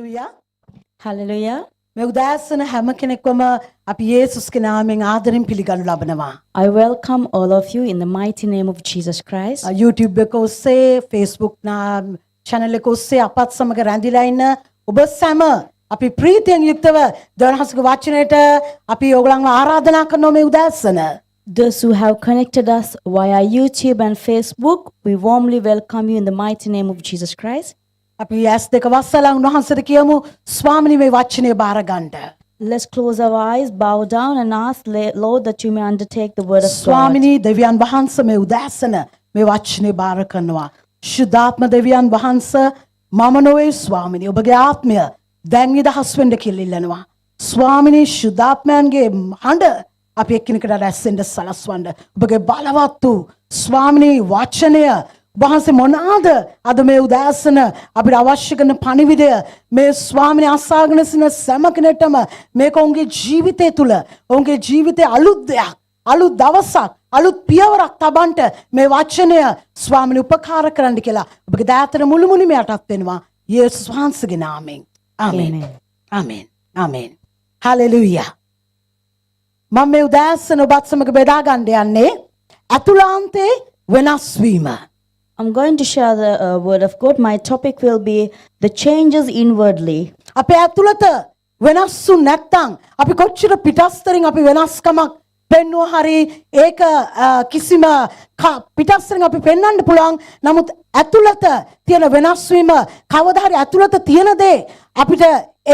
Hallelujah. Hallelujah. මේ උදෑසන හැම කෙනෙක්වම අපි යේසුස්ගේ නාමයෙන් ආදරෙන් පිළිගනු ලබනවා. I welcome all of you in the mighty name of Jesus Christ. YouTube එක ඔස්සේ Facebook channel එක ඔස්සේ අපත් සමග රැඳිලා ඉන්න ඔබ සැම අපි ප්‍රීතියෙන් යුක්තව දෙවනහසක වචනයට අපි ඔයගලන්ව ආරාධනා කරනවා මේ උදෑසන. Those who have connected us via YouTube and Facebook, we warmly welcome you in the mighty name of Jesus Christ. අපි ඇස් දෙක වස්සලා උන්වහන්සේට කියමු ස්වාමිනී මේ වචනේ බාර ගන්න. Let's close our eyes, bow down and ask Lord that you may undertake the word of God. ස්වාමිනී දෙවියන් වහන්සේ මේ උදෑසන මේ වචනේ බාර කරනවා. ශුද්ධාත්ම දෙවියන් වහන්සේ මම නොවේ ස්වාමිනී ඔබගේ ආත්මය දැන් නිදහස් වෙන්න කියලා ඉල්ලනවා. ස්වාමිනී ශුද්ධාත්මයන්ගේ හඬ අපි එක්කෙනෙකුට රැස්සෙන්න සලස්වන්න. ඔබගේ බලවත් වූ ස්වාමිනී වචනය වහන්සේ මොනවාද අද මේ උදෑසන අපිට අවශ්‍ය කරන පණිවිඩය මේ ස්වාමිනේ අසාගෙන සිටින සෑම කෙනෙක්ටම මේක ඔවුන්ගේ ජීවිතය තුළ ඔවුන්ගේ ජීවිතේ අලුත් දෙයක් අලුත් දවසක් අලුත් පියවරක් තබන්න මේ වචනය ස්වාමිනේ උපකාර කරන්න කියලා ඔබගේ දයාතර මුළුමුණින්ම යටත් වෙනවා යේසුස් වහන්සේගේ නාමයෙන් ආමේන් ආමේන් ආමේන් හලෙලූයා මම මේ උදෑසන ඔබත් සමග බෙදා ගන්න යන්නේ අතුලාන්තේ වෙනස් වීම. I'm going to share the word of God. My topic will be the changes inwardly. අපේ ඇතුළත වෙනස්සු නැත්තම් අපි කොච්චර පිටස්තරින් අපි වෙනස්කමක් පෙන්වුවා හරි ඒක කිසිම පිටස්තරින් අපි පෙන්වන්න පුළුවන් නමුත් ඇතුළත තියෙන වෙනස් වීම කවදා හරි ඇතුළත තියෙන දේ අපිට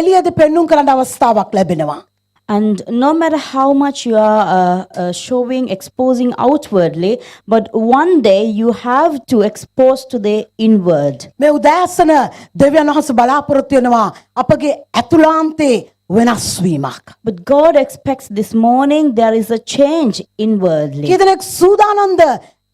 එළියදී පෙන්වුම් කරන්න අවස්ථාවක් ලැබෙනවා. And no matter how much you are showing, exposing outwardly, but one day you have to expose to the inward. මේ උදෑසන දෙවියන් වහන්සේ බලාපොරොත්තු වෙනවා අපගේ ඇතුළාන්තේ වෙනස් වීමක්. But God expects this morning there is a change inwardly. කීදෙනෙක් සූදානම්ද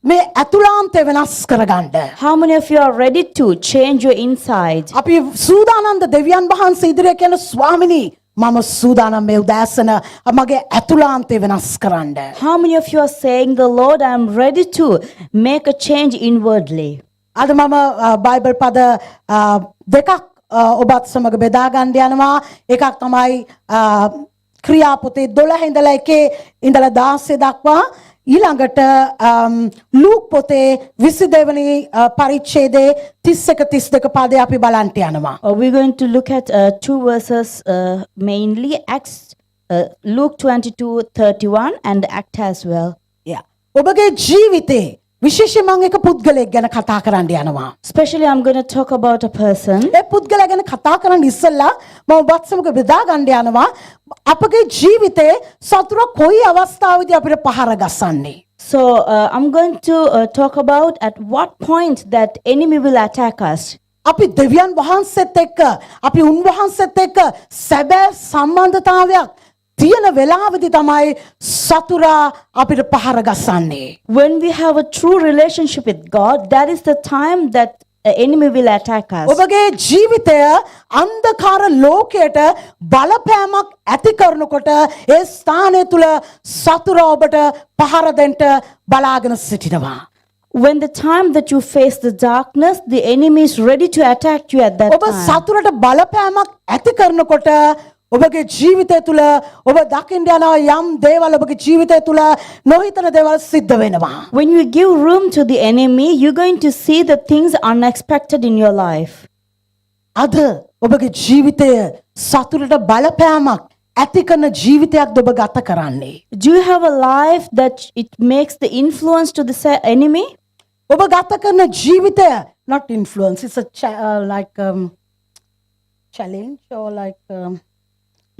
මේ ඇතුළාන්තේ වෙනස් කරගන්න? How many of you are ready to change your inside? අපි සූදානම්ද දෙවියන් වහන්සේ ඉදිරියේ කියන ස්වාමිනී මම සූදානම් මේ උදෑසන මගේ ඇතුළාන්තේ වෙනස් කරන්න. How many of you are saying, the Lord, I am ready to make a change inwardly? අද මම බයිබල් පද දෙකක් ඔබත් සමග බෙදා ගන්න යනවා. එකක් තමයි ක්‍රියාපොතේ 12 ඉඳලා 1 ඉඳලා 16 දක්වා ඊළඟට ලූක් පොතේ 22 වෙනි පරිච්ඡේදයේ 31 32 පදේ අපි බලන්ට යනවා. We're going to look at two verses mainly, Acts, Luke 22:31 and Act as well. ඔබගේ ජීවිතේ විශේෂයෙන් මම එක පුද්ගලයෙක් ගැන කතා කරන්න යනවා. Especially I'm going to talk about a person. ඒ පුද්ගලයා ගැන කතා කරන්න ඉස්සෙල්ලා මම ඔබත් සමග බෙදා ගන්න යනවා අපගේ ජීවිතේ සතුරු කොයි අවස්ථාවේදී අපිට පහර ගසන්නේ. So I'm going to talk about at what point that enemy will attack us. අපි දෙවියන් වහන්සේත් එක්ක අපි උන්වහන්සේත් එක්ක සැබෑ සම්බන්ධතාවයක් තියෙන වෙලාවෙදී තමයි සතුරා අපිට පහර ගසන්නේ. When we have a true relationship with God, that is the time that enemy will attack us. ඔබගේ ජීවිතය අන්ධකාර ලෝකයට බලපෑමක් ඇති කරනකොට ඒ ස්ථානය තුල සතුරා ඔබට පහර දෙන්න බලාගෙන සිටිනවා. When the time that you face the darkness, the enemy is ready to attack you at that ඔබ time. සතුරට බලපෑමක් ඇති කරනකොට ඔබගේ ජීවිතය තුල ඔබ දකින්න යන යම් දේවල් ඔබගේ ජීවිතය තුල නොහිතන දේවල් සිද්ධ වෙනවා. When you give room to the enemy, you're going to see the things unexpected in your life. අද ඔබගේ ජීවිතය සතුරට බලපෑමක් ඇති කරන ජීවිතයක්ද ඔබ ගත කරන්නේ? Do you have a life that it makes the influence to the enemy? ඔබ ගත කරන ජීවිතය not influence, it's a challenge or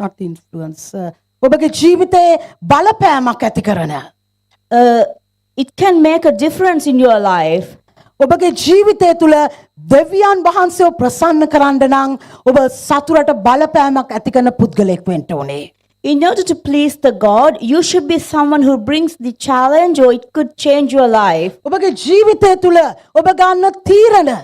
not influence. ඔබගේ ජීවිතේ බලපෑමක් ඇති කරන. It can make a difference in your life. ඔබගේ ජීවිතය තුල දෙවියන් වහන්සේව ප්‍රසන්න කරන්න නම් ඔබ සතුරට බලපෑමක් ඇති කරන පුද්ගලෙක් වෙන්න ඕනේ. In order to please the God, you should be someone who brings the challenge or it could change your life. ඔබගේ ජීවිතය තුල ඔබ ගන්න තීරණ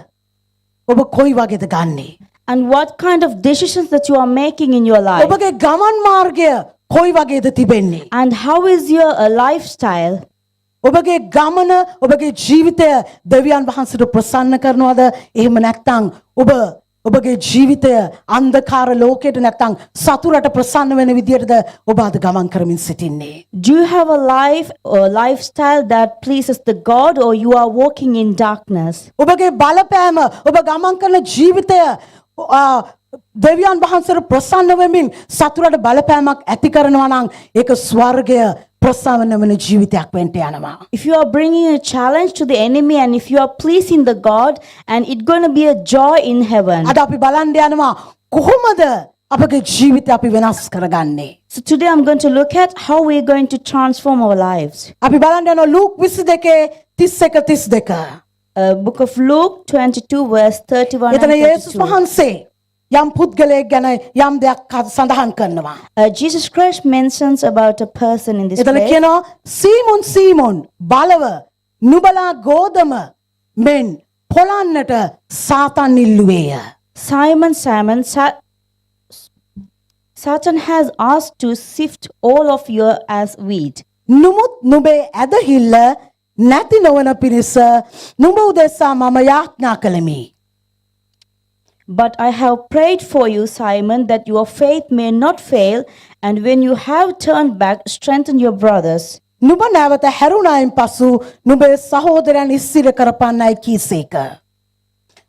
ඔබ කොයි වගේද ගන්නේ? And what kind of decisions that you are making in your life. ඔබගේ ගමන් මාර්ගය කොයි වගේද තිබෙන්නේ? And how is your lifestyle? ඔබගේ ගමන ඔබගේ ජීවිතය දෙවියන් වහන්සේට ප්‍රසන්න කරනවද? එහෙම නැත්නම් ඔබ ඔබගේ ජීවිතය අන්ධකාර ලෝකයට නැත්තං සතුරට ප්‍රසන්න වෙන විදියටද ඔබ අද ගමන් කරමින් සිටින්නේ. Do you have a life or lifestyle that pleases the God, or you are walking in darkness? ඔබගේ බලපෑම ඔබ ගමන් කරන ජීවිතය දෙවියන් වහන්සේට ප්‍රසන්න වෙමින් සතුරට බලපෑමක් ඇති කරනවා නම් ඒක ස්වර්ගය ප්‍රසන්න වෙන ජීවිතයක් වෙන්න යනවා. If you are bringing a challenge to the enemy, and if you are pleasing the God, and it's going to be a joy in heaven. අද අපි බලන්න යනවා කොහොමද අපගේ ජීවිතය අපි වෙනස් කරගන්නේ. So today I'm going to look at how we're going to transform our lives. අපි බලන්න යනවා Luke 22:31-32. Book of Luke 22 verse 31 එතන and යේසුස් 32. වහන්සේ යම් පුද්ගලයෙක් ගැන යම් දෙයක් සඳහන් කරනවා. Jesus Christ mentions about a person in this එතන place. කියනවා සීමොන් සීමොන් බලව නුඹලා ගෝධම මෙන් පොළන්නට සාතන් ඉල්ලුවේය. Simon, Simon, Satan has asked to sift all of you as wheat. නුමුත් නුඹේ ඇදහිල්ල නැති නොවන පිණිස නුඹ උදෙසා මම යාඥා කළෙමි. But I have prayed for you, Simon, that your faith may not fail, and when you have turned back, strengthen your brothers. නුඹ නැවත හැරුණායින් පසු නුඹේ සහෝදරයන් ඉස්සිර කරපන්නයි කීසේක.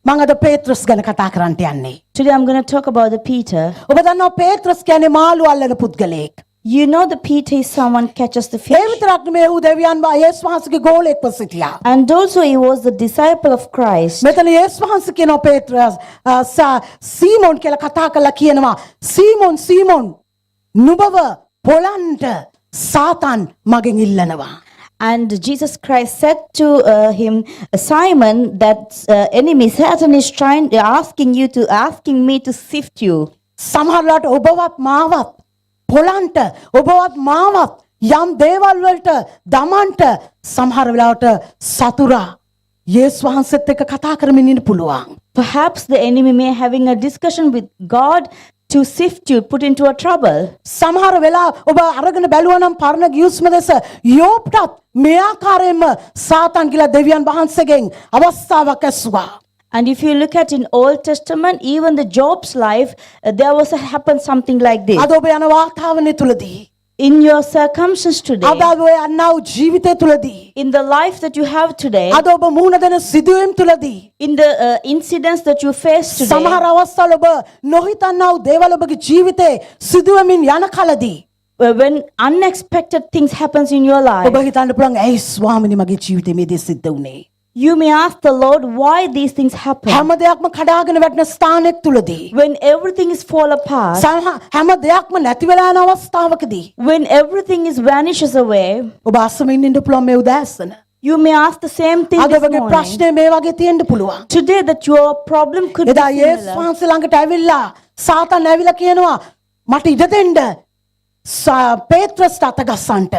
මං අද පේත්‍රස් ගැන කතා කරන්නට යන්නේ. Today I'm going to talk about the Peter. ඔබ දන්නවා පේත්‍රස් කියන්නේ මාළු අල්ලන පුද්ගලයෙක්. You know the Peter is someone catches the A fish. විතරක් නෙමෙයි ඌ දෙවියන් යේසුස් වහන්සේගේ ගෝලයෙක්ව සිටියා. And also he was the disciple of Christ. මෙතන යේසුස් වහන්සේ කියනවා පේත්‍රස් සීමොන් කියලා කතා කරලා කියනවා සීමොන් සීමොන් නුඹව පොළන්ට සාතන් මගෙන් ඉල්ලනවා. And Jesus Christ said to him, Simon, that enemy Satan is asking me to sift you. සමහරලාට ඔබවත් මාවත් පොළන්ට ඔබවත් මාවත් යම් දේවල් වලට දමන්ට සමහර වෙලාවට සතුරා යේසුස් වහන්සේත් එක්ක කතා කරමින් ඉන්න පුළුවන්. Perhaps the enemy may having a discussion with God to sift you, put into a trouble. සමහර වෙලා ඔබ අරගෙන බැලුවා නම් පරණ ගියුස්ම දෙස යෝබ්ටත් මේ ආකාරයෙන්ම සාතන් කියලා දෙවියන් වහන්සේගෙන් අවස්ථාවක් ඇසුවා. And if you look at in Old Testament, even the Job's life, there was happened something like this. අද ඔබ යන වාතාවරණය තුලදී In your circumstance today, අද ඔබ යනා වූ ජීවිතය තුලදී in the life that you have today, අද ඔබ මුහුණ දෙන සිදුවීම් තුලදී in the incidents that you face today, සමහර අවස්ථාවල ඔබ නොහිතන්නා වූ දේවල් ඔබගේ ජීවිතේ සිදුවමින් යන කලදී when unexpected things happens in your life, ඔබ හිතන්න පුළුවන් ඇයි ස්වාමිනේ මගේ ජීවිතේ මේ දේ සිද්ධ වුනේ. you may ask the Lord why these things happen. හැම දෙයක්ම කඩාගෙන වැටෙන ස්ථානයක් තුලදී When everything is fall apart, හැම දෙයක්ම නැති වෙලා යන අවස්ථාවකදී when everything is vanishes away, ඔබ අසමින් ඉන්න පුළුවන් මේ උදෑසන. you may ask the same thing අද this ඔබගේ morning. ප්‍රශ්නේ මේ වගේ තියෙන්න පුළුවන්. Today that your problem could be එදා යේසුස් similar. වහන්සේ ළඟට ඇවිල්ලා සාතන් ඇවිල්ලා කියනවා මට ඉඩ දෙන්න පේත්‍රස්ට අත ගස්සන්ට.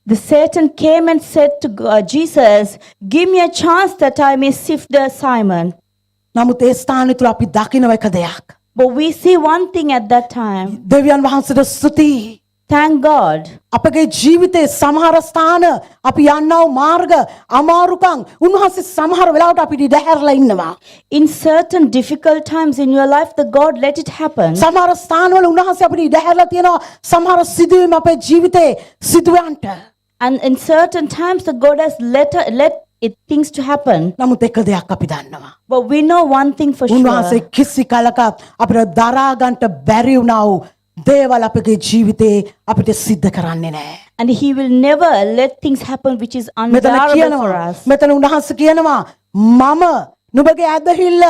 The Satan came and said to Jesus, give me a chance that I may sift the Simon. නමුත් ඒ ස්ථානය තුල අපි දකින්න එක දෙයක්. But we see one thing at that time. දෙවියන් වහන්සේට ස්තුතියි. Thank God. අපගේ ජීවිතේ සමහර ස්ථාන අපි යන්නා වූ මාර්ග අමාරුකම් උන්වහන්සේ සමහර වෙලාවට අපිට ඉඩ හැරලා ඉන්නවා. In certain difficult times in your life, the God let it happen. සමහර ස්ථානවල උන්වහන්සේ අපිට ඉඩ හැරලා තියෙනවා සමහර සිදුවීම් අපේ ජීවිතේ සිදුවන්ට. And in certain times, the God has let things to happen. නමුත් එක දෙයක් අපි දන්නවා. But we know one thing for උන්වහන්සේ sure. කිසි කලකත් අපිට දරා ගන්නට බැරි වුණා වූ දේවල් අපගේ ජීවිතේ අපිට සිද්ධ කරන්නේ නැහැ. And He will never let things happen which is මෙතන unbearable for කියනවා us. මෙතන උන්වහන්සේ කියනවා මම නුඹගේ ඇදහිල්ල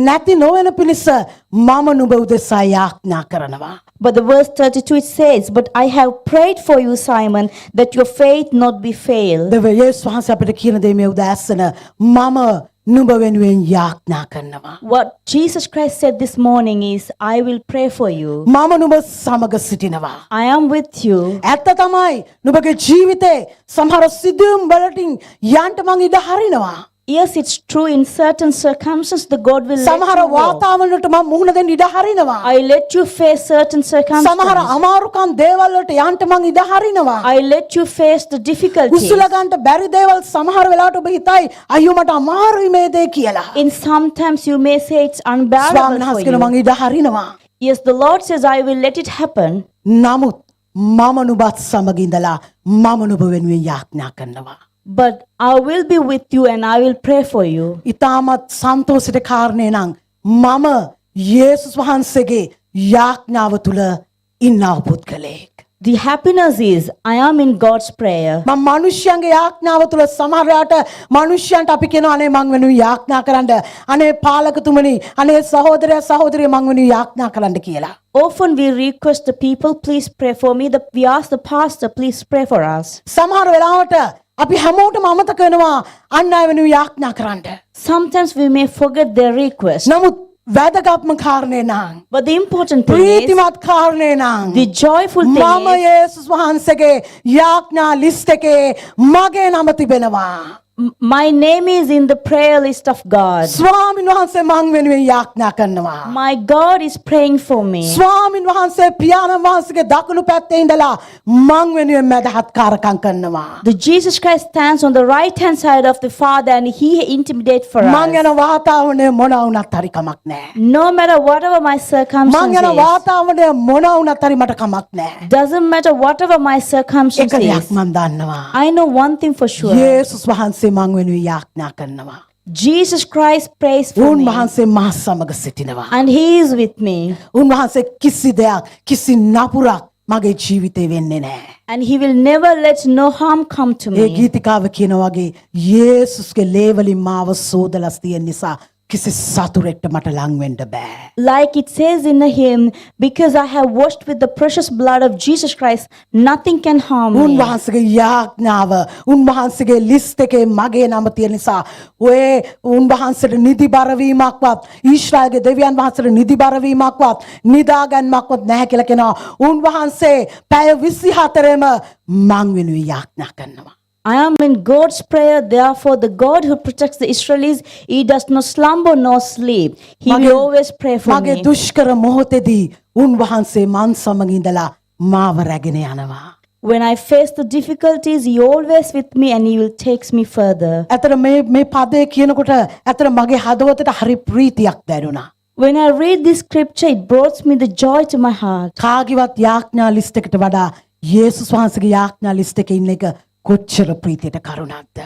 නැති නොවන පිණිස මම නුඹ උදෙසා යාඥා කරනවා. But the verse 32 it says, but I have prayed for you, Simon, that your faith not be failed. දෙවියන් යේසුස් වහන්සේ අපිට කියන දේ මේ උදෑසන මම නුඹ වෙනුවෙන් යාඥා කරනවා. What Jesus Christ said this morning is, I will pray for you. මම නුඹ සමග සිටිනවා. I am with you. ඇත්ත තමයි නුඹගේ ජීවිතේ සමහර සිදුවීම් වලටින් යන්න මං ඉඩ හරිනවා. Yes, it's true. In certain circumstances, the God will let සමහර you go. වාතාවරණයට මම මුහුණ දෙන්න ඉඩ හරිනවා. I let you face certain සමහර circumstances. අමාරුකම් දේවල් වලට යන්න මං ඉඩ හරිනවා. I let you face the difficulties. උස්සලා ගන්නට බැරි දේවල් සමහර වෙලාවට ඔබ හිතයි අයියෝ මට අමාරුයි මේ දේ කියලා. In sometimes you may say it's ස්වාමීන් unbearable වහන්සේ for කියන you. මං ඉඩ හරිනවා. Yes, the Lord says, I will let it happen. නමුත් මම නුඹත් සමග ඉඳලා මම නුඹ වෙනුවෙන් යාඥා කරනවා. But I will be with you and I will pray for you. ඉතාමත් සන්තෝෂිත කාරණේ නම් මම යේසුස් වහන්සේගේ යාඥාව තුල ඉන්නා පුද්ගලයෙක්. The happiness is, I am in God's prayer. මම මිනිස්යන්ගේ යාඥාව තුල සමහරවිට මිනිස්යන්ට අපි කියනවා අනේ මං වෙනුවෙන් යාඥා කරන්න අනේ පාලකතුමනි අනේ සහෝදරයා සහෝදරිය මං වෙනුවෙන් යාඥා කරන්න කියලා. Often we request the people, please pray for me. We ask the pastor, please pray for us. සමහර වෙලාවට අපි හැමෝටම අමතක වෙනවා අන් අය වෙනුවෙන් යාඥා කරන්න. Sometimes we may forget their request. නමුත් වැදගත්ම කාරණේ නම් But the important thing is, ප්‍රීතිමත් කාරණේ නම් the joyful මම thing is, යේසුස් වහන්සේගේ යාඥා ලිස්ට් එකේ මගේ නම තිබෙනවා. my name is in the prayer list of God. ස්වාමින් වහන්සේ මං වෙනුවෙන් යාඥා කරනවා. My God is praying for me. ස්වාමින් වහන්සේ පියාණන් වහන්සේගේ දකුණු පැත්තේ ඉඳලා මං වෙනුවෙන් මැදහත්කාරකම් කරනවා. The Jesus Christ stands on the right hand side of the Father and he intimidates for මං us. යන වාතාවරණය මොන වුණත් හරි කමක් නැහැ. No matter whatever my මං යන circumstances, වාතාවරණය මොන වුණත් හරි මට කමක් නැහැ. doesn't matter whatever my එක circumstances. දෙයක් මං දන්නවා. I know one thing for sure. යේසුස් වහන්සේ මං වෙනුවෙන් යාඥා කරනවා. Jesus Christ prays for me උන්වහන්සේ මා සමග සිටිනවා. and he is with me උන්වහන්සේ කිසි දෙයක් කිසි නපුරක් මගේ ජීවිතේ වෙන්නේ නැහැ. and he will never let no harm come to A me. ගීතිකාව කියන වගේ යේසුස්ගේ ලේ වලින් මාව සෝදලා තියෙන නිසා කිසි සතුරෙක්ට මට ලං වෙන්න බෑ. Like it says in the hymn, because I have washed with the precious blood of Jesus Christ, nothing can harm me. උන්වහන්සේගේ යාඥාව උන්වහන්සේගේ ලිස්ට් එකේ මගේ නම තියෙන නිසා ඔය උන්වහන්සේට නිදි බරවීමක්වත් ඊශ්‍රායල්ගේ දෙවියන් වහන්සේට නිදි බරවීමක්වත් නිදාගන්මක්වත් නැහැ කියලා කියනවා. උන්වහන්සේ පැය 24ෙම මං වෙනුවෙන් යාඥා කරනවා. I am in God's prayer, therefore the God who protects the Israelis, he does not slumber nor sleep. He will always pray for මගේ me. දුෂ්කර මොහොතේදී උන්වහන්සේ මන් සමග ඉඳලා මාව රැගෙන යනවා. When I face the difficulties, he always with me and he will takes me further. ඇතර මේ පදේ කියනකොට ඇතර මගේ හදවතට හරි ප්‍රීතියක් දැනුණා. When I read this scripture, it brought me the joy to my heart. කාගේවත් යාඥා ලිස්ට් එකට වඩා යේසුස් වහන්සේගේ යාඥා ලිස්ට් එකේ ඉන්න එක කොච්චර ප්‍රීතියට කරුණාක්ද.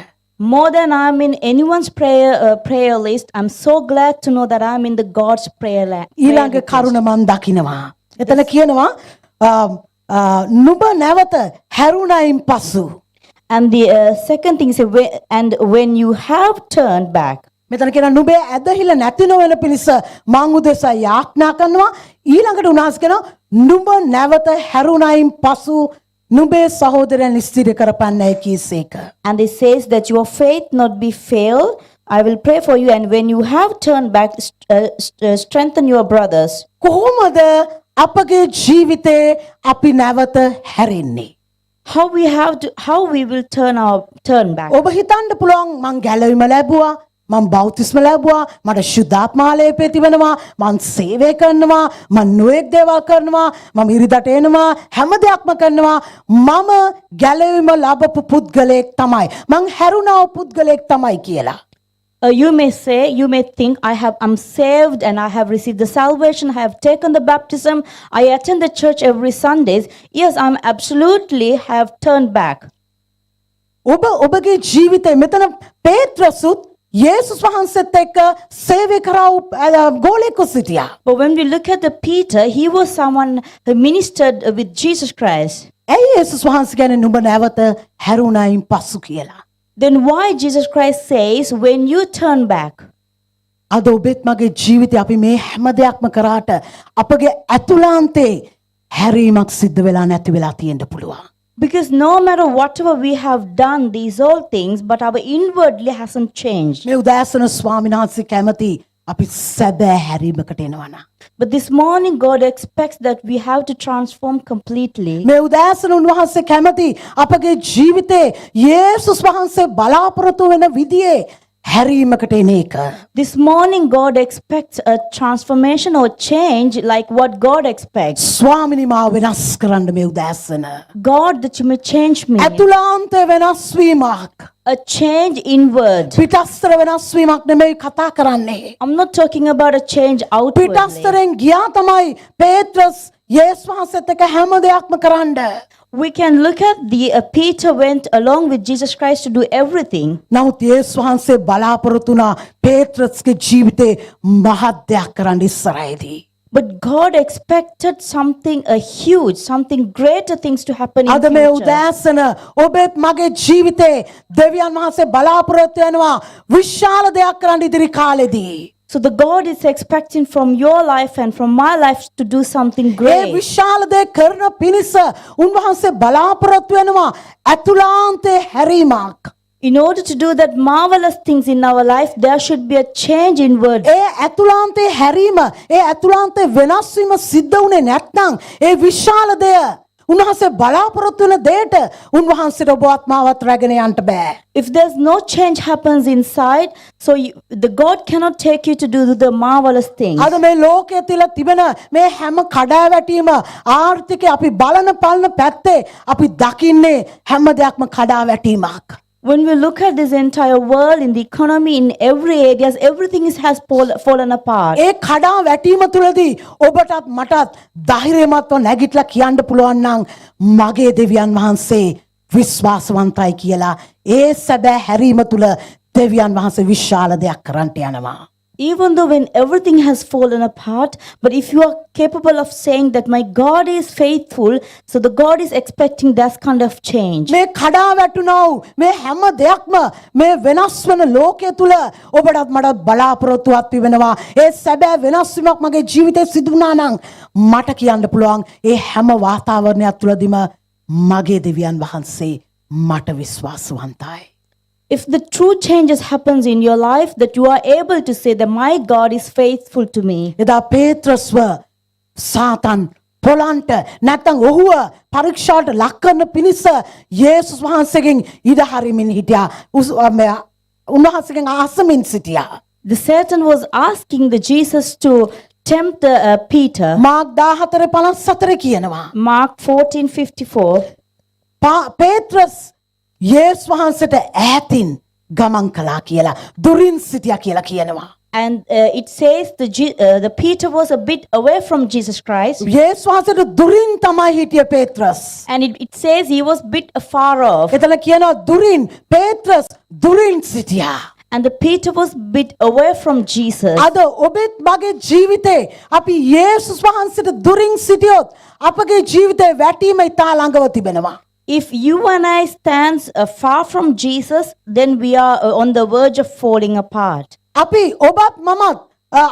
More than I'm in anyone's prayer list, I'm so glad to know that I'm in the God's prayer ඊළඟ list. කරුණ මන් දකිනවා. එතන කියනවා නුඹ නැවත හැරුණයින් පසු. And the second thing is, and when you have turned back. මෙතන කියන නුඹේ ඇදහිල්ල නැති නොවන පිණිස මං උදෙසා යාඥා කරනවා. ඊළඟට උනාස් කියනවා නුඹ නැවත හැරුණයින් පසු නුඹේ සහෝදරයන් ස්ථිර කරපන්නයි කීසේක. And it says that your faith not be failed. I will pray for you, and when you have turned back, strengthen your brothers. කොහොමද අපගේ ජීවිතේ අපි නැවත හැරෙන්නේ? How we will turn back. ඔබ හිතන්න පුළුවන් මං ගැලවීම ලැබුවා මං බෞතිස්ම ලැබුවා මට ශුද්ධාත්මාලේපේ තිබෙනවා මං සේවය කරනවා මං නොයෙක් දේවල් කරනවා මම ඉරිදට එනවා හැම දෙයක්ම කරනවා මම ගැලවීම ලැබපු පුද්ගලයෙක් තමයි මං හැරුණා පුද්ගලයෙක් තමයි කියලා. You may think, I'm saved and I have received the salvation, I have taken the baptism, I attend the church every Sundays. Yes, I'm absolutely have turned back. ඔබගේ ජීවිතේ මෙතන පේත්‍රසුත් යේසුස් වහන්සේත් එක්ක සේවය කරව ගෝලෙකු සිටියා. But when we look at the Peter, he was someone who ministered with Jesus Christ. ඇයි යේසුස් වහන්සේ කියන්නේ නුඹ නැවත හැරුණයින් පසු කියලා? Then why Jesus Christ says, when you turn back? අද ඔබෙත් මගේ ජීවිතේ අපි මේ හැම දෙයක්ම කරාට අපගේ ඇතුළාන්තේ හැරීමක් සිද්ධ වෙලා නැති වෙලා තියෙන්න පුළුවන්. Because no matter whatever we have done, these all things, but our inwardly hasn't changed. මේ උදෑසන ස්වාමීන් වහන්සේ කැමති අපි සැබෑ හැරීමකට එනවා. But this morning, God expects that we have to transform completely. මේ උදෑසන උන්වහන්සේ කැමති අපගේ ජීවිතේ යේසුස් වහන්සේ බලාපොරොත්තු වෙන විදිහේ හැරීමකට එන එක. This morning, God expects a transformation or change like what God expects. ස්වාමිනී මාව වෙනස් කරන්න මේ උදෑසන. God, that you may change me. ඇතුළාන්තය වෙනස් වීමක්. A change inward. පිටස්තර වෙනස් වීමක් නෙමෙයි කතා කරන්නේ. I'm not talking about a change outwardly. පිටස්තරෙන් ගියා තමයි පේත්‍රස් යේසුස් වහන්සේත් එක්ක හැම දෙයක්ම කරන්න. We can look at Peter went along with Jesus Christ to do everything. නමුත් යේසුස් වහන්සේ බලාපොරොත්තු වුණා පේත්‍රස්ගේ ජීවිතේ මහත් දෙයක් කරන්න ඉස්සරහේදී. But God expected something greater things to happen in අද මේ future. උදෑසන ඔබත් මගේ ජීවිතේ දෙවියන් වහන්සේ බලාපොරොත්තු වෙනවා විශාල දෙයක් කරන්න ඉදිරි කාලෙදී. So the God is expecting from your life and from my life to do something A great. විශාල දේ කරන පිණිස උන්වහන්සේ බලාපොරොත්තු වෙනවා ඇතුළාන්තේ හැරීමක්. In order to do that marvelous things in our life, there should be a change inward. ඒ ඇතුළාන්තේ හැරීම ඒ ඇතුළාන්තේ වෙනස් වීම සිද්ධ වුණේ නැත්නම් ඒ විශාල දෙය උන්වහන්සේ බලාපොරොත්තු වෙන දෙයට උන්වහන්සේට ඔබවත් මාවත් රැගෙන යන්න බෑ. If there's no change happens inside, so the God cannot take you to do the marvelous things. අද මේ ලෝකයේ තියලා තිබෙන මේ හැම කඩාවැටීම ආර්ථිකය අපි බලන පලන පැත්තේ අපි දකින්නේ හැම දෙයක්ම කඩාවැටීමක්. When we look at this entire world, in the economy, in every areas, everything has fallen apart. ඒ කඩාවැටීම තුළදී ඔබටත් මටත් ධෛර්යමත්ව නැගිටලා කියන්න පුළුවන් නම් මගේ දෙවියන් වහන්සේ විශ්වාසවන්තයි කියලා ඒ සැබෑ හැරීම තුළ දෙවියන් වහන්සේ විශාල දෙයක් කරන්නට යනවා. Even though when everything has fallen apart, but if you are capable of saying that my God is faithful, so the God is expecting that kind of change. මේ කඩාවැටුණව මේ හැම දෙයක්ම මේ වෙනස් වෙන ලෝකයේ තුල ඔබටත් මටත් බලාපොරොත්තුවක් තිබෙනවා. ඒ සැබෑ වෙනස් වීමක් මගේ ජීවිතේ සිදු වුණා නම් මට කියන්න පුළුවන් ඒ හැම වාතාවරණයක් තුලදීම මගේ දෙවියන් වහන්සේ මට විශ්වාසවන්තයි. If the true changes happens in your life, that you are able to say that my God is faithful to me. එදා පේත්‍රස්ව සාතන් පොලන්ට නැත්තම් ඔහුව පරීක්ෂාවට ලක් කරන පිණිස යේසුස් වහන්සේගෙන් ඉඩ හරිමින් හිටියා. උන්වහන්සේගෙන් අහසමින් සිටියා. The Satan was asking the Jesus to tempt Peter. Mark 14:54 කියනවා. Mark 14:54. පේත්‍රස් යේසුස් වහන්සේට ඈතින් ගමන් කළා කියලා දුරින් සිටියා කියලා කියනවා. And it says the Peter was a bit away from Jesus Christ. යේසුස් වහන්සේට දුරින් තමයි හිටියේ පේත්‍රස්. And it says he was bit afar off. එතන කියනවා දුරින් පේත්‍රස් දුරින් සිටියා. And the Peter was bit away from Jesus. අද ඔබත් මගේ ජීවිතේ අපි යේසුස් වහන්සේට දුරින් සිටියොත් අපගේ ජීවිතේ වැටීම ඉතා ළඟව තිබෙනවා. If you and I stand far from Jesus, then we are on the verge of falling apart. අපි ඔබත් මමත්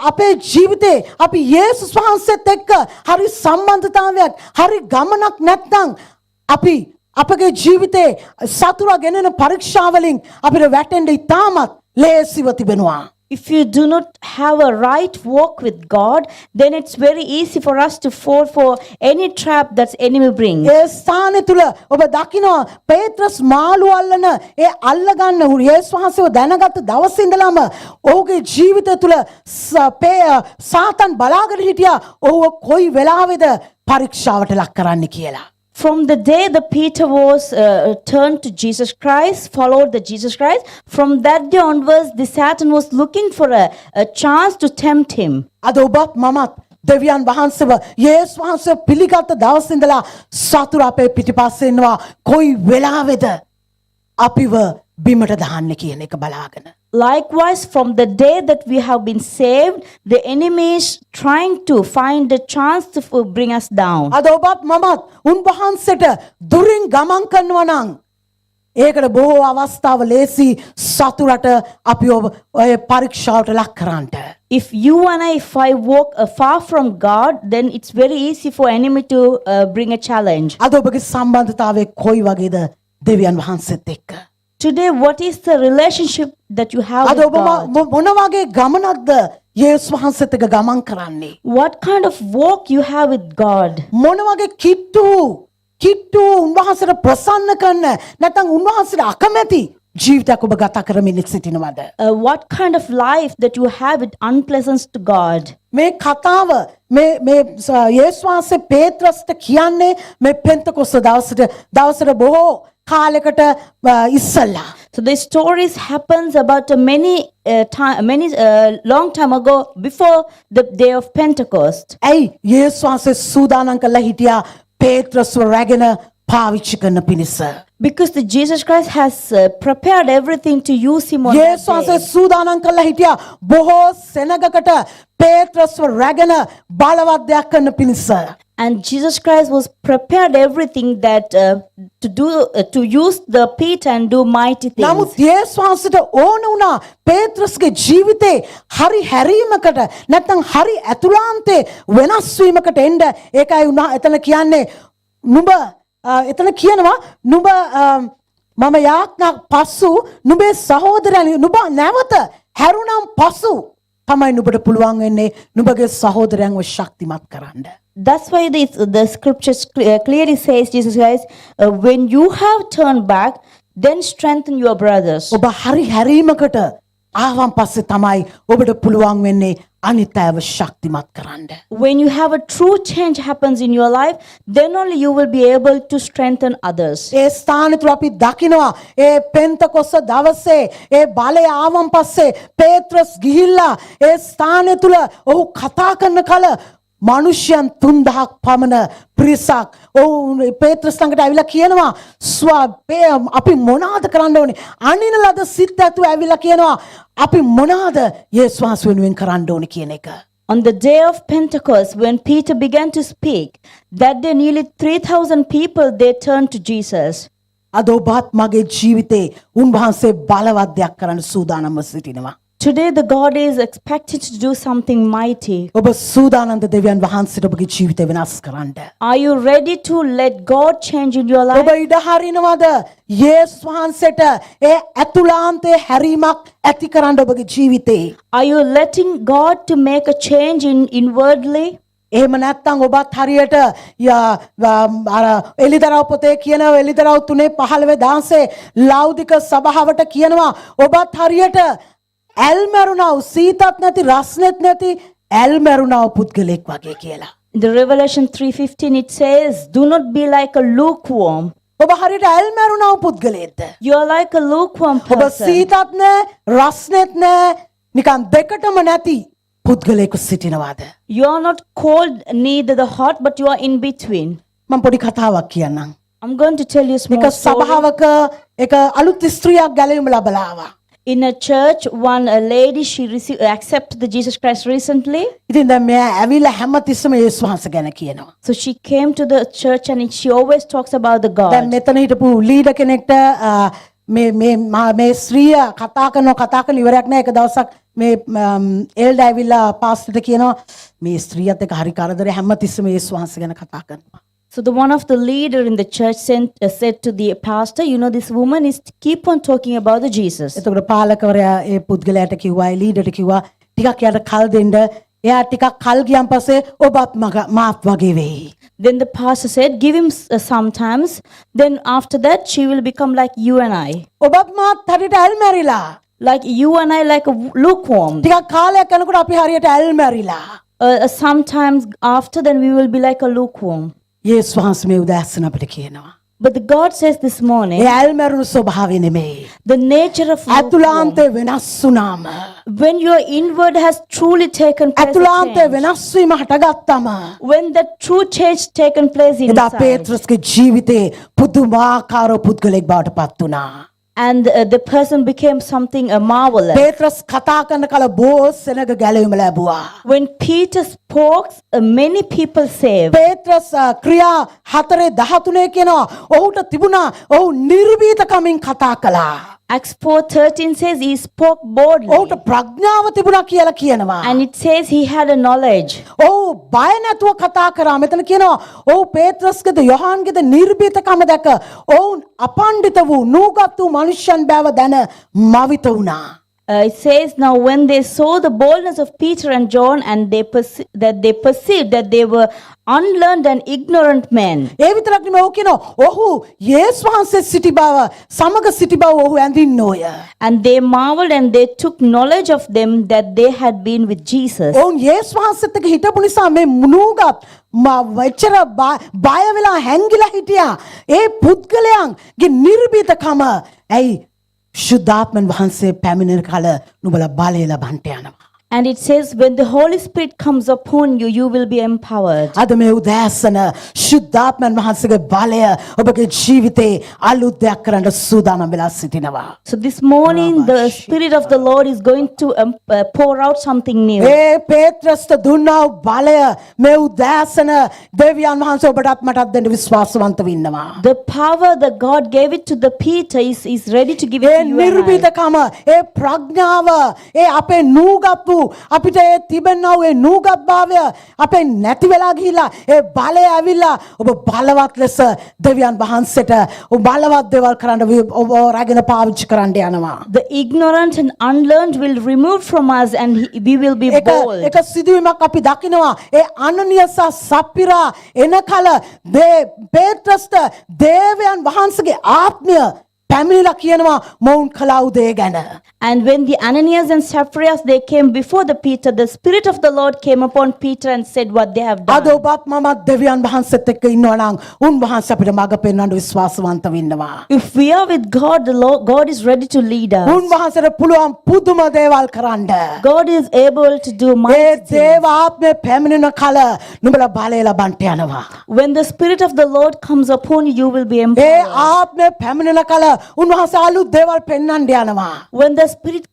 අපේ ජීවිතේ අපි යේසුස් වහන්සේත් එක්ක හරි සම්බන්ධතාවයක් හරි ගමනක් නැත්නම් අපි අපගේ ජීවිතේ සතුරා ගෙනෙන පරීක්ෂාවලින් අපිට වැටෙන්න ඉතාමත් ලේසිව තිබෙනවා. If you do not have a right walk with God, then it's very easy for us to fall for any trap that's enemy brings. ඒ ස්ථානය තුල ඔබ දකිනවා පේත්‍රස් මාළු අල්ලන ඒ අල්ල ගන්න යේසුස් වහන්සේව දැනගත් දවසේ ඉඳලම ඔහුගේ ජීවිතය තුල සාතන් බලාගෙන හිටියා ඔහුව කොයි වෙලාවෙද පරීක්ෂාවට ලක් කරන්න කියලා. From the day the Peter was turned to Jesus Christ, followed the Jesus Christ, from that day onwards, the Satan was looking for a chance to tempt him. අද ඔබත් මමත් දෙවියන් වහන්සේව යේසුස් වහන්සේ පිළිගත් දවසේ ඉඳලා සතුරු අපේ පිටිපස්සේ ඉන්නවා කොයි වෙලාවෙද අපිව බිමට දාන්න කියන එක බලාගෙන. Likewise, from the day that we have been saved, the enemy is trying to find a chance to bring us down. අද ඔබත් මමත් උන්වහන්සේට දුරින් ගමන් කරනවා නම් ඒකට බොහෝ අවස්ථාව ලේසි සතුරට අපි ඔය පරීක්ෂාවට ලක් කරන්නට. If you and I walk far from God, then it's very easy for enemy to bring a challenge. අද ඔබගේ සම්බන්ධතාවය කොයි වගේද දෙවියන් වහන්සේත් එක්ක? Today, what is the relationship that you have අද with ඔබ God? මොන වගේ ගමනක්ද යේසුස් වහන්සේත් එක්ක ගමන් කරන්නේ? What kind of walk you have with God? මොන වගේ කිට්ටු උන්වහන්සේට ප්‍රසන්න කරන නැත්නම් උන්වහන්සේට අකමැති ජීවිතයක් ඔබ ගත කරමින් සිටිනවද? What kind of life that you have it unpleasant to God? මේ කතාව මේ යේසුස් වහන්සේ පේත්‍රස්ට කියන්නේ මේ පෙන්තකොස්ත දවසට බොහෝ කාලයකට ඉස්සල්ලා. So the stories happens about many long time ago before the day of Pentecost. ඇයි යේසුස් වහන්සේ සූදානම් කරලා හිටියා පේත්‍රස්ව රැගෙන පාවිච්චි කරන පිණිස? Because the Jesus Christ has prepared everything to use him on that යේසුස් වහන්සේ day. සූදානම් කරලා හිටියා බොහෝ සෙනගකට පේත්‍රස්ව රැගෙන බලවත් දෙයක් කරන පිණිස. And Jesus Christ was prepared everything that to use the Peter and do mighty things. නමුත් යේසුස් වහන්සේට ඕන වුණා පේත්‍රස්ගේ ජීවිතේ හරි හැරීමකට නැත්නම් හරි ඇතුළාන්තේ වෙනස් වීමකට එන්න. ඒකයි උනා එතන කියන්නේ නුඹ එතන කියනවා නුඹ මම යාඥා පසු නුඹේ සහෝදරයන් නුඹ නැවත හැරුණම් පසු තමයි නුඹට පුළුවන් වෙන්නේ නුඹගේ සහෝදරයන්ව ශක්තිමත් කරන්න. That's why the scriptures clearly says, Jesus Christ, when you have turned back, then strengthen your brothers. ඔබ හරි හැරීමකට ආවන් පස්සේ තමයි ඔබට පුළුවන් වෙන්නේ අනිත් අයව ශක්තිමත් කරන්න. When you have a true change happens in your life, then only you will be able to strengthen others. ඒ ස්ථාන තුල අපි දකිනවා ඒ පෙන්තකොස්ත දවසේ ඒ බලය ආවන් පස්සේ පේත්‍රස් ගිහිල්ලා ඒ ස්ථානය තුල ඔහු කතා කරන කල මනුෂ්‍යයන් 3000ක් පමණ පිරිසක් ඔවුන් පේත්‍රස් ළඟට ඇවිල්ලා කියනවා අපි මොනවාද කරන්න ඕනේ? අනින ලද සිත් ඇතුව ඇවිල්ලා කියනවා අපි මොනවාද යේසුස් වහන්සේ වෙනුවෙන් කරන්න ඕනේ කියන එක. On the day of Pentecost, when Peter began to speak, that day nearly 3,000 people, they turned to Jesus. අද ඔබත් මගේ ජීවිතේ උන්වහන්සේ බලවත් දෙයක් කරන්න සූදානම්ව සිටිනවා. Today, the God is expected to do something mighty. ඔබ සූදානම්ද දෙවියන් වහන්සේට ඔබගේ ජීවිතය වෙනස් කරන්න? Are you ready to let God change in your ඔබ life? ඉඩ හරිනවද යේසුස් වහන්සේට ඒ ඇතුළාන්තයේ හැරීමක් ඇති කරන්න ඔබගේ ජීවිතේ? Are you letting God to make a change inwardly? එහෙම නැත්නම් ඔබත් හරියට අර එලිදරව් පොතේ කියනවා එලිදරව් 3:15 ලෞදික සභාවට කියනවා ඔබත් හරියට ඇල්මරුණව සීතත් නැති රස්නෙත් නැති ඇල්මරුණව පුද්ගලෙක් වගේ කියලා. In the Revelation 3:15 it says, do not be like a lukewarm. ඔබ හරියට ඇල්මරුණව පුද්ගලෙක්ද? You are like a lukewarm ඔබ person. සීතත් නැහැ රස්නෙත් නැහැ නිකන් දෙකටම නැති පුද්ගලෙක් සිටිනවාද? You are not cold, neither the hot, but you are in between. මම පොඩි කතාවක් කියන්නම්. I'm going to tell you a එක small story. සභාවක එක අලුත් ස්ත්‍රියක් ගැලවීම ලැබලා ආවා. In a church, a lady, she accepted the Jesus Christ recently. ඉතින් දැන් මෙයා ඇවිල්ලා හැමතිස්සෙම යේසුස් වහන්සේ ගැන කියනවා. So she came to the church and she always talks about the දැන් God. මෙතන හිටපු ලීඩර් කෙනෙක්ට මේ ස්ත්‍රිය කතා කරන ඉවරයක් නැහැ. එක දවසක් මේ එල්ඩර් ඇවිල්ලා පාස්ටර්ට කියනවා මේ ස්ත්‍රියත් එක්ක හරි කරදරේ හැමතිස්සෙම යේසුස් වහන්සේ ගැන කතා කරනවා. So the one of the leader in the church said to the pastor, you know, this woman is keep on talking about the Jesus. එතකොට පාලකවරයා ඒ පුද්ගලයාට කිව්වා ඒ ලීඩර්ට කිව්වා ටිකක් යාට කල් දෙන්න. එයා ටිකක් කල් ගියන් පස්සේ ඔබත් මාත් වගේ වෙයි. Then the pastor said, give him some times. Then after that, she will become like you and I. ඔබත් මාත් හරියට ඇල්මැරිලා. Like you and I, like a lukewarm. ටිකක් කාලයක් යනකොට අපි හරියට ඇල්මැරිලා. Sometimes after, then we will be like a lukewarm. යේසුස් වහන්සේ මේ උදෑසන අපිට කියනවා. But the God says this morning, ඒ ඇල්මැරුණු ස්වභාවය නෙමෙයි. the nature of lukewarm, ඇතුළාන්තේ වෙනස් වුණාම when your inward has truly taken place, of ඇතුළාන්තේ change, වෙනස් වීම හටගත්තම when the true change taken place එදා inside, පේත්‍රස්ගේ ජීවිතේ පුදුමාකාර පුද්ගලෙක් බවට පත් වුණා. and the person became something marvelous. පේත්‍රස් කතා කරන කල බොහෝ සෙනග ගැලවීම ලැබුවා. When Peter spoke, many people saved. පේත්‍රස් ක්‍රියා 4:13 කියනවා ඔහුට තිබුණා ඔහු නිර්භීතකමින් කතා කළා. Acts 4:13 says he spoke boldly. ඔහුට ප්‍රඥාව තිබුණා කියලා කියනවා. And it says he had a knowledge. ඔහු බය නැතුව කතා කරා. මෙතන කියනවා ඔහු පේත්‍රස්ගේද යොහාන්ගේද නිර්භීතකම දැක ඔවුන් අපණ්ඩිත වූ නූගත් වූ මනුෂ්‍යයන් බව දැන මවිත වුණා. It says, now when they saw the boldness of Peter and John, and they perceived that they were unlearned and ignorant men. ඒ විතරක් නෙමෙයි ඔහු කියනවා ඔහු යේසුස් වහන්සේ සිටි බව සමග සිටි බව ඔහු ඇඳින්නෝය. And they marveled and they took knowledge of them that they had been with Jesus. ඔවුන් යේසුස් වහන්සේත් එක්ක හිටපු නිසා මේ මුනුගත් එච්චර බය වෙලා හැංගිලා හිටියා. ඒ පුද්ගලයන්ගේ නිර්භීතකම ඇයි ශුද්ධාත්මන් වහන්සේ පැමිණෙන කල නුඹලා බලය ලබන්ට යනවා. And it says, when the Holy Spirit comes upon you, you will be empowered. අද මේ උදෑසන ශුද්ධාත්මන් වහන්සේගේ බලය ඔබගේ ජීවිතේ අලුත් දෙයක් කරන්න සූදානම් වෙලා සිටිනවා. So this morning, the Spirit of the Lord is going to pour out something new. ඒ පේත්‍රස්ට දුන්නා වූ බලය මේ උදෑසන දෙවියන් වහන්සේ ඔබටත් මටත් දෙන්න විශ්වාසවන්තව ඉන්නවා. The power that God gave it to the Peter is ready to give it A to you and I. නිර්භීතකම ඒ ප්‍රඥාව ඒ අපේ නූගත් වූ අපිට ඒ තිබෙනා වූ ඒ නූගත් භාවය අපේ නැති වෙලා ගිහිලා ඒ බලය ඇවිල්ලා ඔබ බලවත් ලෙස දෙවියන් වහන්සේට ඔබ බලවත් දේවල් කරන්න ඔබ රැගෙන පාවිච්චි කරන්න යනවා. The ignorant and unlearned will remove from us, and we will be bold. එක සිදුවීමක් අපි දකිනවා ඒ අනනිය සහ සප්පිරා එන කල පේත්‍රස්ට දේවයන් වහන්සේගේ ආත්මය පැමිණිලා කියනවා මොවුන් කළා වූ දේ ගැන. And when the Ananias and Sapphira they came before the Peter, the Spirit of the Lord came upon Peter and said what they have අද done. ඔබත් මමත් දෙවියන් වහන්සේත් එක්ක ඉන්නවා නම් උන්වහන්සේ අපිට මඟ පෙන්වන්න විශ්වාසවන්තව ඉන්නවා. If we are with God, the Lord, God is ready to lead us. උන්වහන්සේට පුළුවන් පුදුම දේවල් කරන්න. God is able to do A mighty things. දේව ආත්මය පැමිණෙන කල නුඹලා බලය ලබන්ට යනවා. When the Spirit of the Lord comes upon you, you will be A empowered. ආත්මය පැමිණෙන කල උන්වහන්සේ අලුත් දේවල් පෙන්වන්න යනවා. When the Spirit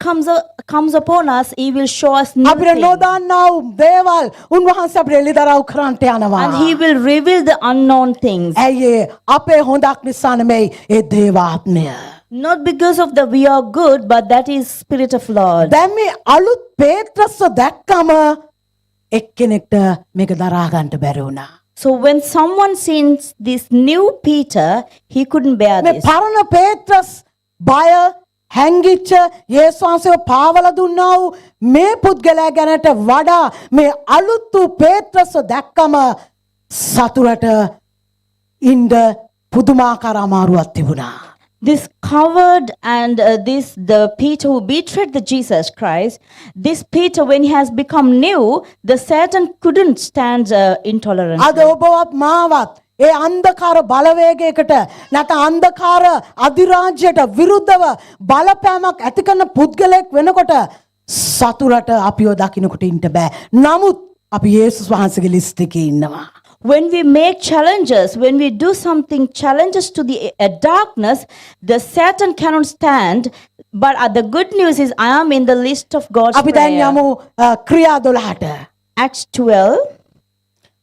comes upon us, He will show us new අපිට things. නොදන්නා වූ දේවල් උන්වහන්සේ අපිට එළිදරව් කරන්නට යනවා. And He will reveal the unknown things. ඇයි ඒ අපේ හොඳක් නිසා නෙමෙයි ඒ දේව ආත්මය. Not because of the we are good, but that is Spirit of Lord. දැන් මේ අලුත් පේත්‍රස්ව දැක්කම එක්කෙනෙක්ට මේක දරා ගන්නට බැරි වුණා. So when someone sees this new Peter, he couldn't bear මේ this. පරණ පේත්‍රස් බය හැංගිච්ච යේසුස් වහන්සේව පාවලා දුන්නා වූ මේ පුද්ගලයා ගැනට වඩා මේ අලුත් වූ පේත්‍රස්ව දැක්කම සතුරට ඉන්න පුදුමාකාර අමාරුවක් තිබුණා. This covered and the Peter who betrayed the Jesus Christ, this Peter when he has become new, the Satan couldn't stand intolerance. අද ඔබවත් මාවත් ඒ අන්ධකාර බලවේගයකට නැත්නම් අන්ධකාර අධිරාජ්‍යයට විරුද්ධව බලපෑමක් ඇති කරන පුද්ගලයෙක් වෙනකොට සතුරට අපිව දකින්නකොට ඉන්න බෑ. නමුත් අපි යේසුස් වහන්සේගේ ලිස්ට් එකේ ඉන්නවා. When we make challenges, when we do something challenges to the darkness, the Satan cannot stand. But the good news is I am in the list of God's අපි දැන් prayer. යමු ක්‍රියා 12ට. Acts 12.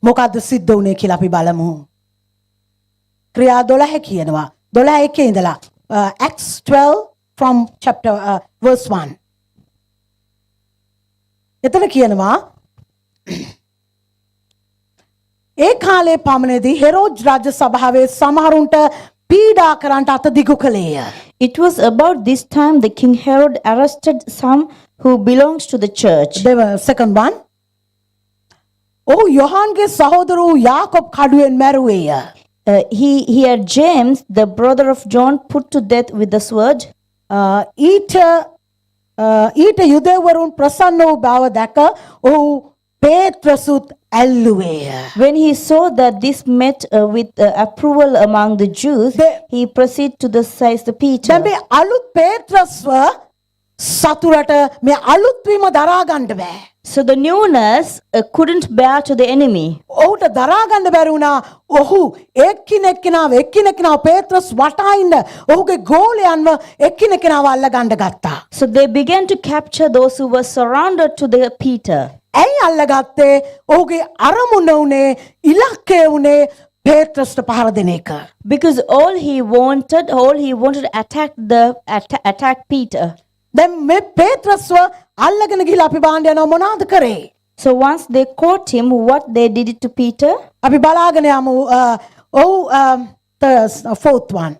මොකද්ද සිද්ධ වුනේ කියලා අපි බලමු. ක්‍රියා 12 කියනවා. 12 ඉඳලා Acts 12 from chapter verse 1. එතන කියනවා ඒ කාලේ පමණේදී හෙරෝද් රාජ්‍ය සභාවේ සමහරුන්ට පීඩා කරන්නට අත දිගු කළේය. It was about this time the King Herod arrested some who belongs to the church. The second one. ඔහු යොහන්ගේ සහෝදර වූ Jacob කඩුවෙන් මැරුවේය. He had James, the brother of John, put to death with the sword. ඊට යුදෙවරුන් ප්‍රසන්න වූ බව දැක ඔහු පේත්‍රසුත් ඇල්ලුවේය. When he saw that this met with approval among the Jews, he proceeded to seize the Peter. දැන් මේ අලුත් පේත්‍රස්ව සතුරට මේ අලුත් වීම දරා ගන්න බෑ. So the newness couldn't bear to the enemy. ඔහුට දරා ගන්න බැරි වුණා. ඔහු එක්කිනෙක්කිනාව පේත්‍රස් වටා ඉන්න ඔහුගේ ගෝලයන්ව එක්කිනෙක්කිනාව අල්ල ගන්න ගත්තා. So they began to capture those who were surrounded to the Peter. ඇයි අල්ලගත්තේ? ඔහුගේ අරමුණ උනේ ඉලක්කය උනේ පේත්‍රස්ට පහර දෙන එක. Because all he wanted to attack Peter. දැන් මේ පේත්‍රස්ව අල්ලගෙන ගිහලා අපි බාන්න යනවා මොනවද කරේ? So once they caught him, what they did it to Peter? අපි බලාගෙන යමු. the fourth one.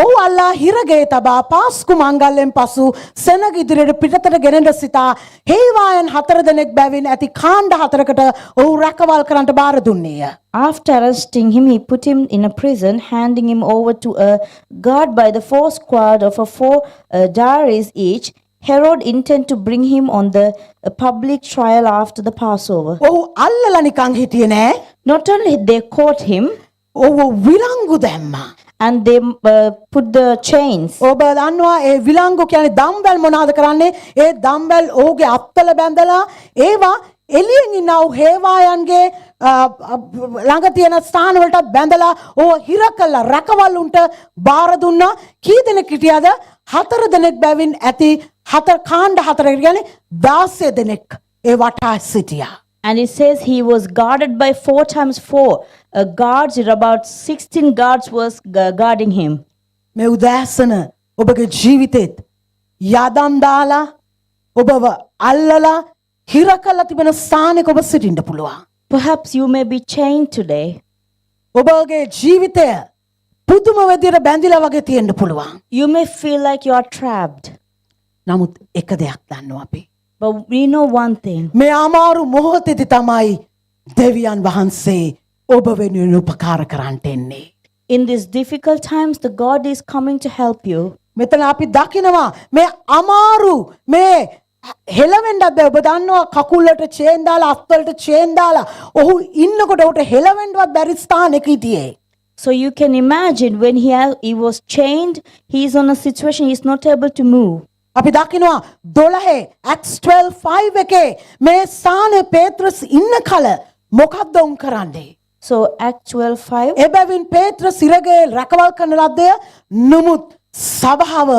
ඔහු අල්ලා හිරගේ තබා පාස්කු මංගල්ලෙන් පසු සෙනග ඉදිරියට පිටතට ගෙනෙන්න සිතා හේවායන් 4 දෙනෙක් බැවින් ඇති කාණ්ඩ 4කට ඔහු රැකවල් කරන්නට බාර දුන්නේය. After arresting him, he put him in a prison, handing him over to a guard by the 4 squad of 4 darius each. Herod intended to bring him on the public trial after the Passover. ඔහු අල්ලලා නිකන් හිටියේ නෑ. Not only they caught him, ඔහු විලංගු දැම්මා. and they put the chains. ඔබ දන්නවා ඒ විලංගු කියන්නේ දම්බැල් මොනවද කරන්නේ? ඒ දම්බැල් ඔහුගේ අත්වල බැඳලා ඒවා එළියෙන් ඉන්න ඔහු හේවායන්ගේ ළඟ තියෙන ස්ථාන වලට බැඳලා ඔහු හිර කළා රැකවල්ුන්ට බාර දුන්නා. කී දෙනෙක් හිටියද? 4 දෙනෙක් බැවින් ඇති 4 කාණ්ඩ 4කට කියන්නේ 16 දෙනෙක් ඒ වටා සිටියා. And it says he was guarded by 4 times 4 guards. About 16 guards was guarding him. මේ උදෑසන ඔබගේ ජීවිතෙත් යදම් දාලා ඔබව අල්ලලා හිර කළා තිබෙන ස්ථානයක ඔබ සිටින්න පුළුවන්. Perhaps you may be chained today. ඔබගේ ජීවිතය පුදුම විදිහට බැඳිලා වගේ තියෙන්න පුළුවන්. You may feel like you are trapped. නමුත් එක දෙයක් දන්නවා අපි. But we know one thing. මේ අමාරු මොහොතේදී තමයි දෙවියන් වහන්සේ ඔබ වෙනුවෙන් උපකාර කරන්නට එන්නේ. In these difficult times, the God is coming to help you. මෙතන අපි දකිනවා මේ අමාරු මේ හෙලවෙන්නත් බෑ. ඔබ දන්නවා කකුලට චේන් දාලා අත්වලට චේන් දාලා ඔහු ඉන්නකොට ඔහුට හෙලවෙන්නවත් බැරි ස්ථානයක හිටියේ. So you can imagine when he was chained, he is on a situation he is not able to move. අපි දකිනවා 12 Acts 12:5 එකේ මේ ස්ථානයේ පේත්‍රස් ඉන්න කල මොකක්ද උන් කරන්නේ? So Acts 12:5. එබැවින් පේත්‍රස් ඉරගේ රැකවල් කරන ලද්දේ නුමුත් සභාව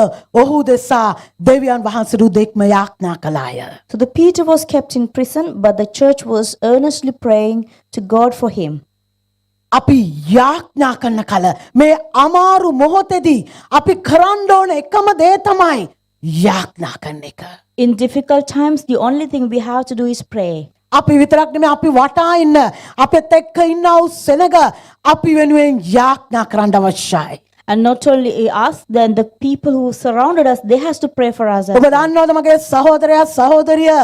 ඔහු දෙසා දෙවියන් වහන්සේට උදෙක්ම යාඥා කළාය. So the Peter was kept in prison, but the church was earnestly praying to God for him. අපි යාඥා කරන කල මේ අමාරු මොහොතේදී අපි කරන්න ඕන එකම දේ තමයි යාඥා කරන එක. In difficult times, the only thing we have to do is pray. අපි විතරක් නෙමෙයි අපි වටා ඉන්න අපිත් එක්ක ඉන්නව සෙනග අපි වෙනුවෙන් යාඥා කරන්න අවශ්‍යයි. And not only us, then the people who surrounded us, they has to pray for us. as ඔබ well. දන්නවද මගේ සහෝදරයා සහෝදරිය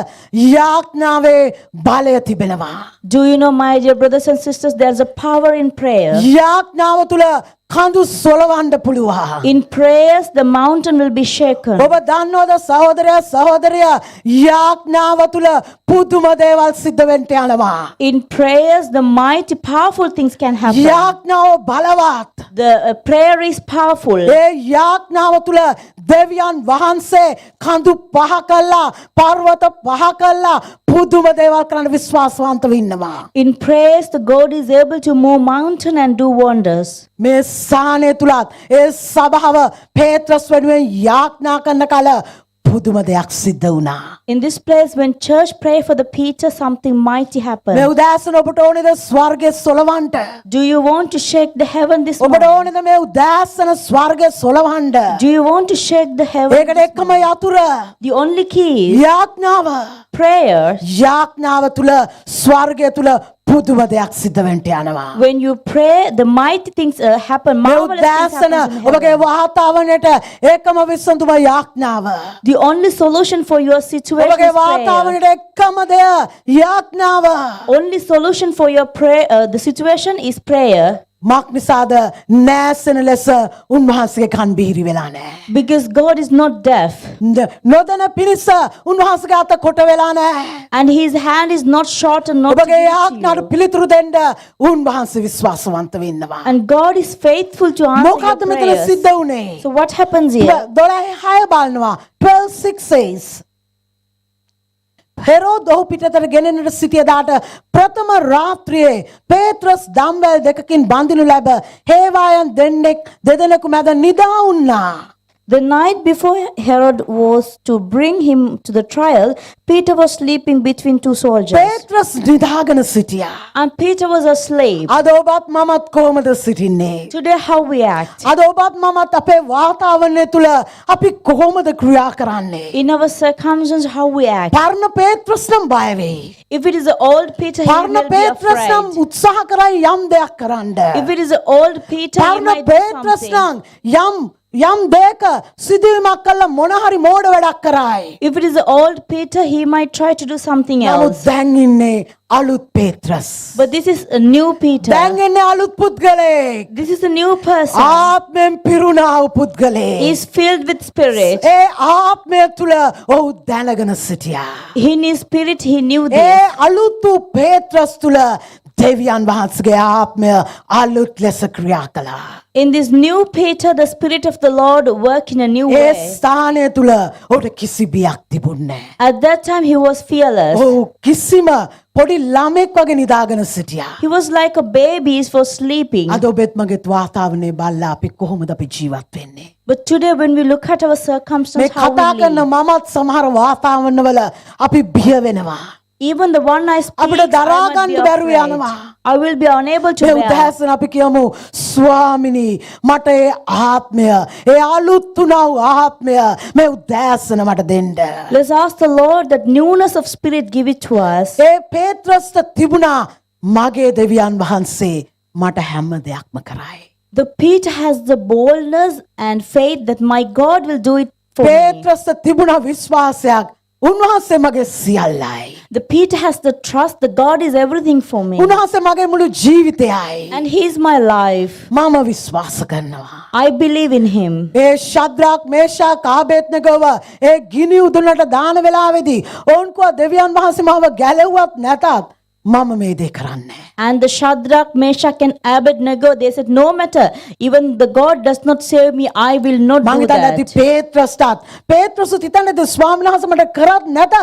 යාඥාවේ බලය තිබෙනවා. Do you know, my dear brothers and sisters, there's a power in prayer. යාඥාව තුල කඳු සොලවන්න පුළුවන්. In prayers, the mountain will be shaken. ඔබ දන්නවද සහෝදරයා සහෝදරිය යාඥාව තුල පුදුම දේවල් සිද්ධ වෙන්න යනවා. In prayers, the mighty, powerful things can happen. යාඥාව බලවත්. The prayer is powerful. ඒ යාඥාව තුල දෙවියන් වහන්සේ කඳු පහ කළා පර්වත පහ කළා පුදුම දේවල් කරන්න විශ්වාසවන්තව ඉන්නවා. In prayers, the God is able to move mountain and do wonders. මේ ස්ථානය තුලත් ඒ සභාව පේත්‍රස් වෙනුවෙන් යාඥා කරන කල පුදුම දෙයක් සිද්ධ වුණා. In this place, when church pray for the Peter, something mighty මේ happened. උදෑසන ඔබට ඕනේද ස්වර්ගයේ සොලවන්න? Do you want to shake the heaven this ඔබට morning? ඕනේද මේ උදෑසන ස්වර්ගයේ සොලවන්න? Do you want to shake the heaven? ඒකට එකම යතුර The only key is යාඥාව. prayer. යාඥාව තුල ස්වර්ගය තුල පුදුම දෙයක් සිද්ධ වෙන්න යනවා. When you pray, the mighty things happen. මේ Marvelous things උදෑසන happen in ඔබගේ heaven. වාතාවරණයට එකම විසඳුම යාඥාව. The only solution for your situation ඔබගේ is prayer. වාතාවරණයට එකම දෙය යාඥාව. Only solution for your prayer, the situation is prayer. මක් නිසාද නෑසෙන ලෙස උන්වහන්සේගේ කන් බිහිරි වෙලා නැහැ. Because God is not deaf නොදැන පිරිස උන්වහන්සේගේ අත කොට වෙලා නැහැ. and his hand is not short and not to ඔබගේ give යාඥාට to you. පිළිතුරු දෙන්න උන්වහන්සේ විශ්වාසවන්තව ඉන්නවා. And God is faithful to answer මොකද්ද your මෙතන prayers. සිද්ධ වුනේ? So what happens here? 12:6 බලනවා 12:6 says හෙරෝද් ඔහු පිටතට ගෙනෙන්නට සිටියදාට ප්‍රථම රාත්‍රියේ පේත්‍රස් දම්වැල් දෙකකින් බඳිනු ලැබ හේවායන් දෙදෙනෙකු මැද නිදා වුණා. The night before Herod was to bring him to the trial, Peter was sleeping between 2 soldiers. පේත්‍රස් නිදාගෙන සිටියා. And Peter was asleep. අද ඔබත් මමත් කොහොමද සිටින්නේ? Today, how we act. අද ඔබත් මමත් අපේ වාතාවරණය තුල අපි කොහොමද ක්‍රියා කරන්නේ? In our circumstances, how we act. පරණ පේත්‍රස් නම් බය වෙයි. If it is the old Peter, he පරණ will be පේත්‍රස් නම් afraid. උත්සාහ කරයි යම් දෙයක් කරන්න. If it is the old Peter, he පරණ might do පේත්‍රස් something. නම් යම් යම් දෙයක සිදුවීමක් කළා මොන හරි මෝඩ වැඩක් කරායි. If it is the old Peter, he might try to do something නමුත් else. දැන් ඉන්නේ අලුත් පේත්‍රස්. But this is a new Peter. දැන් ඉන්නේ අලුත් පුද්ගලයෙක්. This is a new person. ආත්මෙන් පිරුණා වූ පුද්ගලයෙක්. He is filled with spirit. ඒ ආත්මය තුල ඔහු දැනගෙන සිටියා. In his spirit, he knew A this. අලුත් වූ පේත්‍රස් තුල දෙවියන් වහන්සේගේ ආත්මය අලුත් ලෙස ක්‍රියා කළා. In this new Peter, the spirit of the Lord worked in a new A way. ස්ථානය තුල ඔහුට කිසි බියක් තිබුණේ නැහැ. At that time, he was fearless. ඔහු කිසිම පොඩි ළමෙක් වගේ නිදාගෙන සිටියා. He was like a baby for sleeping. අද ඔබෙත් මගෙත් වාතාවරණය බලලා අපි කොහොමද අපි ජීවත් වෙන්නේ? But today, when we look at our මේ circumstances, how කතා we කරන live, මමත් සමහර වාතාවරණවල අපි බිය වෙනවා. even the one I speak, අපිට දරා I might be ගන්න බැරුව afraid. යනවා. I will be unable to මේ bear. උදෑසන අපි කියමු ස්වාමිනී මට ඒ ආත්මය ඒ අලුත් වුණා වූ ආත්මය මේ උදෑසන මට දෙන්න. Let's ask the Lord that newness of spirit, give it to us. ඒ පේත්‍රස්ට තිබුණා මගේ දෙවියන් වහන්සේ මට හැම දෙයක්ම කරයි. The Peter has the boldness and faith that my God will do it for me. පේත්‍රස්ට තිබුණා විශ්වාසයක් උන්වහන්සේ මගේ සියල්ලයි. The Peter has the trust that God is everything for me. උන්වහන්සේ මගේ මුළු ජීවිතයයි. And he is my life. මම විශ්වාස කරනවා. I believe in him. ඒ ශද්‍රාක් මේෂාක් ආබේද්නෙගෝව ඒ ගිනි උදුනට දාන වෙලාවේදී ඔවුන් කෝ දෙවියන් වහන්සේ මාව ගැලෙව්වත් නැතත් මම මේ දේ කරන්නේ. And the Shadrach, Meshach and Abednego, they said, no matter, even the God does not save me, I will not මං do හිතන්නේ නැති that. පේත්‍රස්ටත් පේත්‍රස් හිතන්නේ ස්වාමීන් වහන්සේ මට කරත් නැතත්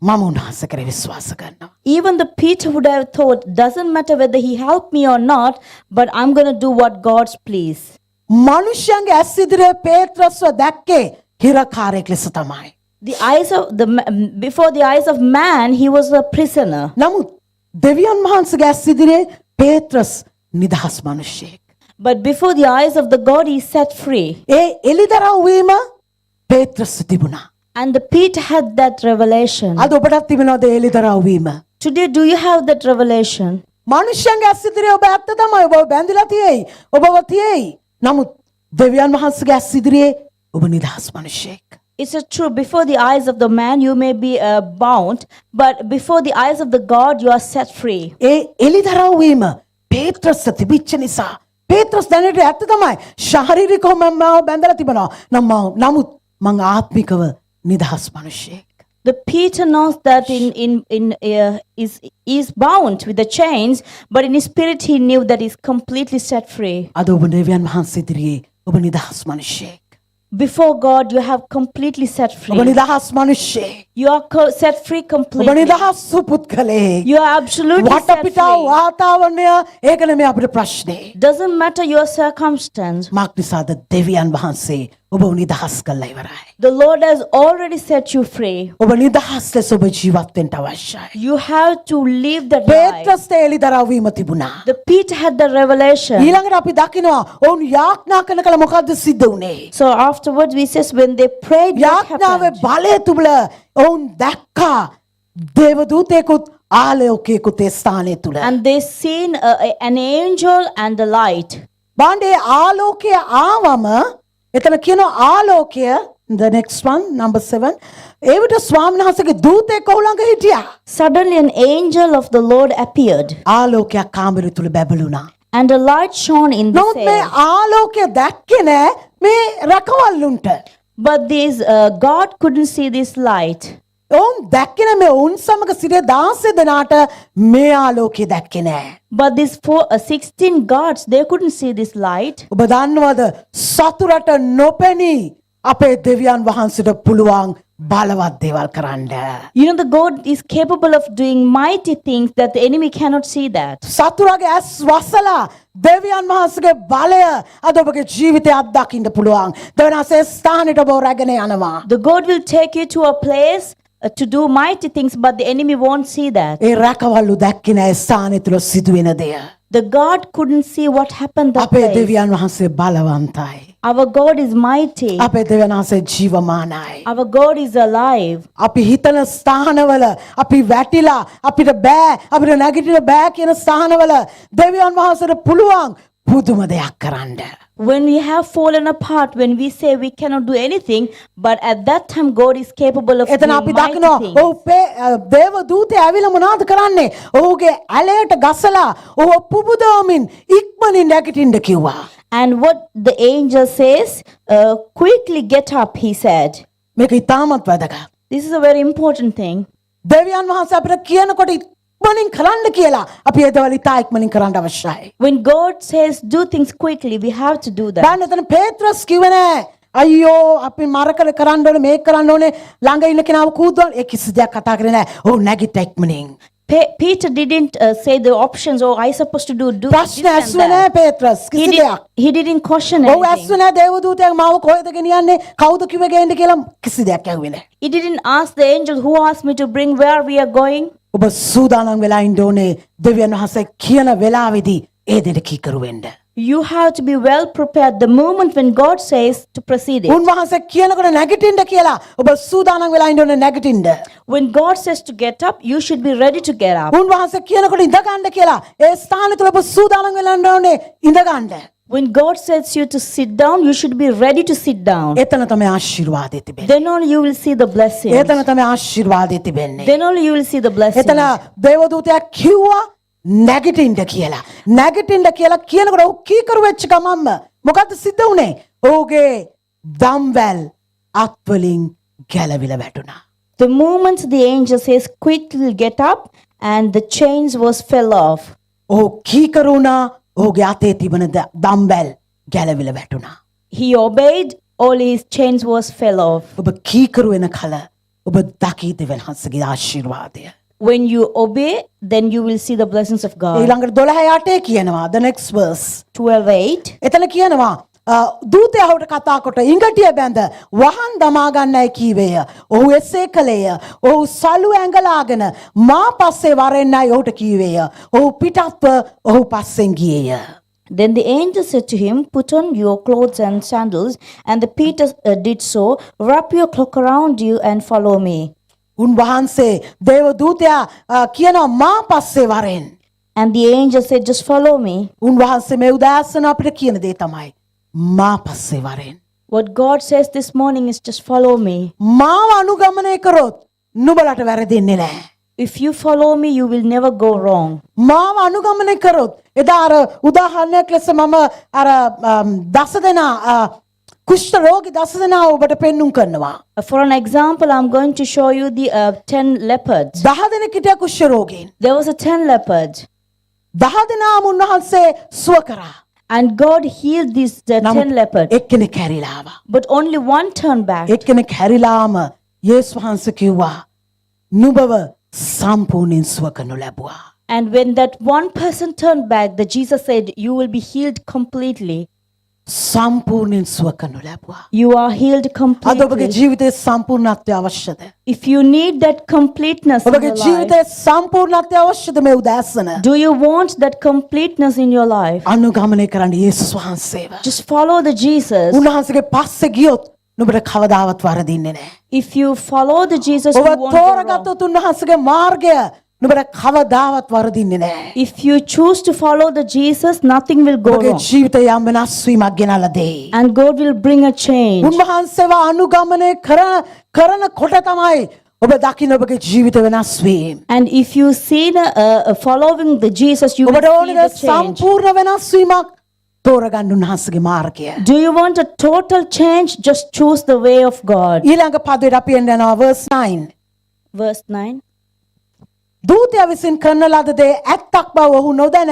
මම උන්වහන්සේ කරේ විශ්වාස කරනවා. Even the Peter would have thought, doesn't matter whether he helped me or not, but I'm going to do what God's please. මනුෂ්‍යයන්ගේ ඇස් ඉදිරියේ පේත්‍රස්ව දැක්කේ හිරකාරයෙක් ලෙස තමයි. The eyes of before the eyes of man, he was a prisoner. නමුත් දෙවියන් වහන්සේගේ ඇස් ඉදිරියේ පේත්‍රස් නිදහස් මිනිසෙක්. But before the eyes of the God, he set free. ඒ එලිදරව් වීම පේත්‍රස් තිබුණා. And the Peter had that revelation. අද ඔබටත් තිබෙනවද ඒ එලිදරව් වීම? Today, do you have that revelation? මනුෂ්‍යයන්ගේ ඇස් ඉදිරියේ ඔබ ඇත්ත තමයි ඔබ බැඳිලා තියෙයි. ඔබව තියෙයි. නමුත් දෙවියන් වහන්සේගේ ඇස් ඉදිරියේ ඔබ නිදහස් මිනිසෙක්. It's true. Before the eyes of the man, you may be bound, but before the eyes of the God, you are set free. ඒ එලිදරව් වීම පේත්‍රස් තිබිච්ච නිසා පේත්‍රස් දැනට ඇත්ත තමයි ශාරීරිකව මම බැඳලා තිබෙනවා. නමුත් මං ආත්මිකව නිදහස් මිනිසෙක්. The Peter knows that is bound with the chains, but in his spirit he knew that he's completely set free. අද ඔබ දෙවියන් වහන්සේ ඉදිරියේ ඔබ නිදහස් මිනිසෙක්. Before God, you have completely set ඔබ free. නිදහස් මිනිසෙක්. You are set free ඔබ completely. නිදහස් සුපුත්කලෙක්. You are absolutely set වටපිටාව free. වාතාවරණය ඒක නෙමෙයි අපේ ප්‍රශ්නේ. Doesn't matter your circumstance. Mark නිසාද දෙවියන් වහන්සේ ඔබ නිදහස් කළා ඉවරයි. The Lord has already set you free. ඔබ නිදහස් ලෙස ඔබ ජීවත් වෙන්න අවශ්‍යයි. You have to live that life. පේත්‍රස් එලිදරව් වීම තිබුණා. The Peter had the revelation. ඊළඟට අපි දකිනවා ඔවුන් යාඥා කරන කල මොකද්ද සිද්ධ වුනේ? So afterwards we says when they prayed, what යාඥාවේ happened? බලය තුල ඔවුන් දැක්කා දේවදූතයෙකුත් ආලෝකයෙකුත් ඒ ස්ථානය තුල. And they seen an angel and the light. බාණ්ඩේ ආලෝකය ආවම එතන කියනවා ආලෝකය the next one number 7 ඒ විට ස්වාමීන් වහන්සේගේ දූතයෙක් ඔහු ළඟ හිටියා. Suddenly an angel of the Lord appeared, ආලෝකයක් කාමරය තුල බැබළුණා. and a light shone in the නමුත් මේ cell. ආලෝකය දැක්කේ නෑ මේ රකවල්ලුන්ට. But this God couldn't see this light. ඔවුන් දැක්කේ නෑ මේ ඔවුන් සමග සිටිය 16 දෙනාට මේ ආලෝකය දැක්කේ නෑ. But these 16 gods, they couldn't see this light. ඔබ දන්නවද සතුරට නොපෙනී අපේ දෙවියන් වහන්සේට පුළුවන් බලවත් දේවල් කරන්න. You know, the God is capable of doing mighty things that the enemy cannot see that. සතුරගේ ඇස් වසලා දෙවියන් වහන්සේගේ බලය අද ඔබගේ ජීවිතය අත්දකින්න පුළුවන්. දෙවියන් වහන්සේ ස්ථානෙට ඔබ රැගෙන යනවා. The God will take you to a place to do mighty things, but the enemy won't see that. ඒ රැකවල්ලු දැක්කේ නෑ ස්ථානෙ තුල සිදුවෙන දේ. The God couldn't see what happened that අපේ place. දෙවියන් වහන්සේ බලවන්තයි. Our God is mighty. අපේ දෙවියන් වහන්සේ ජීවමානයි. Our God is alive. අපි හිතන ස්ථානවල අපි වැටිලා අපිට අපිට නැගිටින්න බෑ කියන ස්ථානවල දෙවියන් වහන්සේට පුළුවන් පුදුම දෙයක් කරන්න. When we have fallen apart, when we say we cannot do anything, but at that time God is capable of එතන doing අපි mighty දකිනවා things. දේව දූතයා ඇවිල්ලා මොනවද කරන්නේ? ඔහුගේ ඇලයට ගසලා ඔහු පුබුදවමින් ඉක්මනින් නැගිටින්න කිව්වා. And what the angel says, quickly get up, he said. මේක ඉතාමත් වැදගත්. This is a very important thing. දෙවියන් වහන්සේ අපිට කියනකොට ඉක්මනින් කරන්න කියලා අපි ඒ දේවල් ඉතා ඉක්මනින් කරන්න අවශ්‍යයි. When God says do things quickly, we have to do that. දැන් එතන පේත්‍රස් කිව්වේ නෑ අයියෝ අපි මරකල කරන්න ඕනේ මේක කරන්න ඕනේ ළඟ ඉන්න කෙනාව කූදුවන ඒ කිසි දෙයක් කතා කරේ නෑ. ඔව් නැගිට ඉක්මනින්. Peter didn't say the options, or I supposed to do this ප්‍රශ්න and ඇස්සුවේ නෑ that. පේත්‍රස් කිසි දෙයක්. He didn't caution ඔව් anything. ඇස්සුවේ නෑ දේවදූතයා මාව කොහෙද ගෙනියන්නේ කවුද කිව්වේ ගේන්න කියලා කිසි දෙයක් ඇහුවේ නෑ. He didn't ask the angel who asked me to bring where we are going. ඔබ සූදානම් වෙලා ඉන්න ඕනේ දෙවියන් වහන්සේ කියන වෙලාවේදී ඒ දෙයට කීකරු වෙන්න. You have to be well prepared the moment when God says to proceed it. උන්වහන්සේ කියනකොට නැගිටින්න කියලා ඔබ සූදානම් වෙලා ඉන්න ඕනේ නැගිටින්න. When God says to get up, you should be ready to get up. උන්වහන්සේ කියනකොට ඉඳ ගන්න කියලා ඒ ස්ථානය තුල ඔබ සූදානම් වෙලා ඉන්න ඕනේ ඉඳ ගන්න. When God says you to sit down, you should be ready to sit down. එතන තමයි ආශිර්වාදය තිබෙන්නේ. Then only you will see the blessing. එතන තමයි ආශිර්වාදය තිබෙන්නේ. Then only you will see the blessing. එතන දේවදූතයා කිව්වා නැගිටින්න කියලා. නැගිටින්න කියලා කියනකොට ඔහු කීකරු වෙච්ච ගමන්ම මොකද්ද සිද්ධ වුනේ? ඔහුගේ දම්වැල් අත්වලින් ගැලවිලා වැටුණා. The moment the angel says, quickly get up, and the chains was fell off. ඔහු කීකරු වුණා. ඔහුගේ අතේ තිබෙන දම්වැල් ගැලවිලා වැටුණා. He obeyed, all his chains was fell off. ඔබ කීකරු වෙන කල ඔබ දකීද වෙනහසගේ ආශිර්වාදය. When you obey, then you will see the blessings of God. ඊළඟට 12:8 කියනවා the next verse. 12:8. එතන කියනවා දූතයා ඔහුට කතා කොට ඉඟටිය බැඳ වහන් දමා ගන්නයි කීවේය. ඔහු එසේ කළේය. ඔහු සලු ඇඟලාගෙන මා පස්සේ වරෙන්නයි ඔහුට කීවේය. ඔහු පිටත්ව ඔහු පස්සෙන් ගියේය. Then the angel said to him, put on your clothes and sandals. And the Peter did so. Wrap your cloak around you and follow me. උන්වහන්සේ දේව දූතයා කියනවා මා පස්සේ වරෙන්. And the angel said, just follow me. උන්වහන්සේ මේ උදෑසන අපිට කියන දේ තමයි මා පස්සේ වරෙන්. What God says this morning is just follow me. මාව අනුගමනය කරොත් නුඹලට වැරදින්නේ නැහැ. If you follow me, you will never go wrong. මාව අනුගමනය කරොත් එදා අර උදාහරණයක් ලෙස මම අර 10 දෙනා කුෂ්ඨ රෝගී 10 දෙනා ඔබට පෙන්눔 කරනවා. For an example, I'm going to show you the 10 leopards. 10 දෙනෙක් හිටියා කුෂ්ඨ රෝගීන්. There was a 10 leopards. 10 දෙනාම උන්වහන්සේ සුව කරා. And God healed these 10 leopards. එක්කෙනෙක් හැරිලා ආවා. But only one turned back. එක්කෙනෙක් හැරිලාම යේසුස් වහන්සේ කිව්වා නුඹව සම්පූර්ණයෙන් සුව කරනු ලැබුවා. And when that one person turned back, the Jesus said, you will be healed completely. සම්පූර්ණයෙන් සුව කරනු ලැබුවා. You are healed අද ඔබගේ completely. ජීවිතයේ සම්පූර්ණත්වය අවශ්‍යද? If you need that completeness in ඔබගේ your life, ජීවිතයේ සම්පූර්ණත්වය අවශ්‍යද මේ උදෑසන? do you want that completeness in your life? අනුගමනය කරන්න යේසුස් වහන්සේව. Just follow the Jesus. උන්වහන්සේගේ පස්සේ ගියොත් නුඹට කවදාවත් වරදින්නේ නැහැ. If you follow the Jesus, you ඔබ won't go wrong. තෝරගත්තොත් උන්වහන්සේගේ මාර්ගය නුඹට කවදාවත් වරදින්නේ නැහැ. If you choose to follow the Jesus, nothing will go ඔබගේ wrong. ජීවිතය යම් වෙනස් වීමක් ගෙනල්ලා දෙයි. And God will bring a change. උන්වහන්සේව අනුගමනය කරනකොට තමයි ඔබ දකින්න ඔබගේ ජීවිත වෙනස් වීම. And if you see the following the Jesus, you will ඔබට see ඕනේ the change. සම්පූර්ණ වෙනස් වීමක් තෝරගන්න උන්වහන්සේගේ මාර්ගය. Do you want a total change? Just choose the way of God. ඊළඟ පදයට අපි යනවා verse 9. Verse 9. දූතයා විසින් කරන ලද දේ ඇත්තක් බව ඔහු නොදැන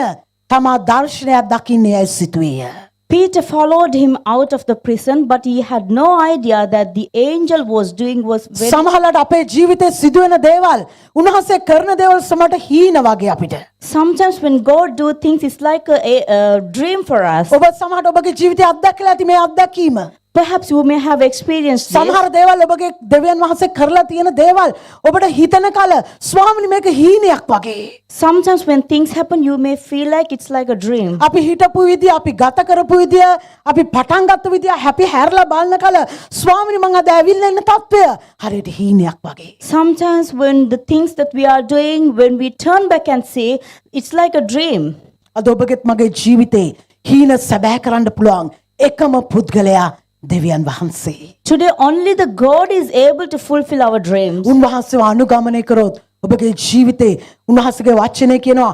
තමා දර්ශනයක් දකින්නේ ඇයි සිටුවේය. Peter followed him out of the prison, but he had no idea that the angel was doing was very. සමහරවිට අපේ ජීවිතේ සිදුවෙන දේවල් උන්වහන්සේ කරන දේවල් සමහරට හීන වගේ අපිට. Sometimes when God do things, it's like a dream for us. ඔබ සමහරට ඔබගේ ජීවිතේ අත්දැකලා ඇති මේ අත්දැකීම. Perhaps you may have experienced this. සමහර දේවල් ඔබගේ දෙවියන් වහන්සේ කරලා තියෙන දේවල් ඔබට හිතන කල ස්වාමිනේ මේක හීනයක් වගේ. Sometimes when things happen, you may feel like it's like a dream. අපි හිටපු විදිය, අපි ගත කරපු විදිය, අපි පටන් ගත්ත විදිය, අපි හැරලා බලන කල ස්වාමිනේ මං අද ඇවිල්ලා ඉන්න තත්ත්වය හරියට හීනයක් වගේ. Sometimes when the things that we are doing, when we turn back and see, it's like a dream. අද ඔබගේත් මගේ ජීවිතේ හීන සැබෑ කරන්න පුළුවන් එකම පුද්ගලයා දෙවියන් වහන්සේ. Today, only the God is able to fulfill our dreams. උන්වහන්සේව අනුගමනය කරොත් ඔබගේ ජීවිතේ උන්වහන්සේගේ වචනය කියනවා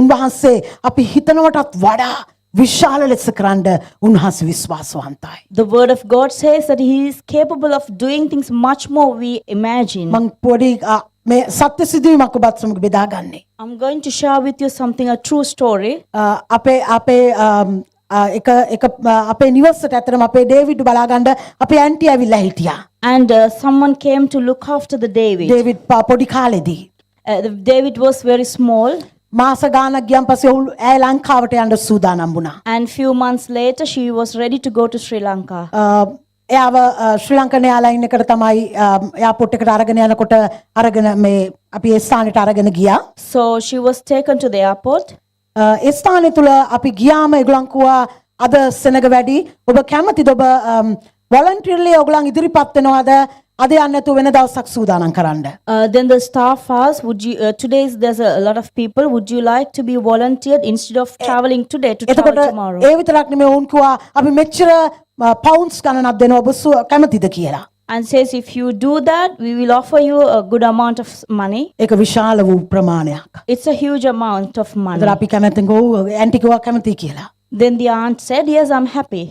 උන්වහන්සේ අපි හිතනවටත් වඩා විශාල ලෙස කරන්න උන්වහන්සේ විශ්වාසවන්තයි. The word of God says that he is capable of doing things much more we imagine. මං පොඩි මේ සත්‍ය සිදුවීමක් ඔබත් සමග බෙදා ගන්නේ. I'm going to share with you something, a true story. අපේ එක අපේ නිවසට ඇතරම අපේ ඩේවිඩ් බලා ගන්න අපේ ඇන්ටි ඇවිල්ලා හිටියා. And someone came to look after the David. David පොඩි කාලෙදී David was very small. මාස ගානක් ගියන් පස්සේ ඇය ලංකාවට යන්න සූදානම් වුණා. And few months later, she was ready to go to Sri Lanka. එයාව ශ්‍රී ලංකන් එයාලයින් එකට තමයි එයාපෝට් එකට අරගෙන යනකොට අරගෙන මේ අපි ඒ ස්ථානෙට අරගෙන ගියා. So she was taken to the airport. ඒ ස්ථානය තුල අපි ගියාම ඒගොල්ලන් කිව්වා අද සෙනග වැඩි ඔබ කැමතිද ඔබ වොලන්ටියර්ලි ඔයගොල්ලන් ඉදිරිපත් වෙනවද අද යන්න නැතුව වෙන දවසක් සූදානම් කරන්න. Then the staff asked, "Would you today's there's a lot of people. Would you like to be volunteered instead of traveling today to travel එතකොට tomorrow?" ඒ විතරක් නෙමෙයි වුන් කිව්වා අපි මෙච්චර පවුන්ඩ්ස් ගණනක් දෙනවා ඔබ කැමතිද කියලා. And says, "If you do that, we will offer you a good amount of money." ඒක විශාල වූ ප්‍රමාණයක්. It's a huge amount of money. ඒතර අපි කැමතිද ඇන්ටි කිව්වා කැමතියි කියලා. Then the aunt said, "Yes, I'm happy."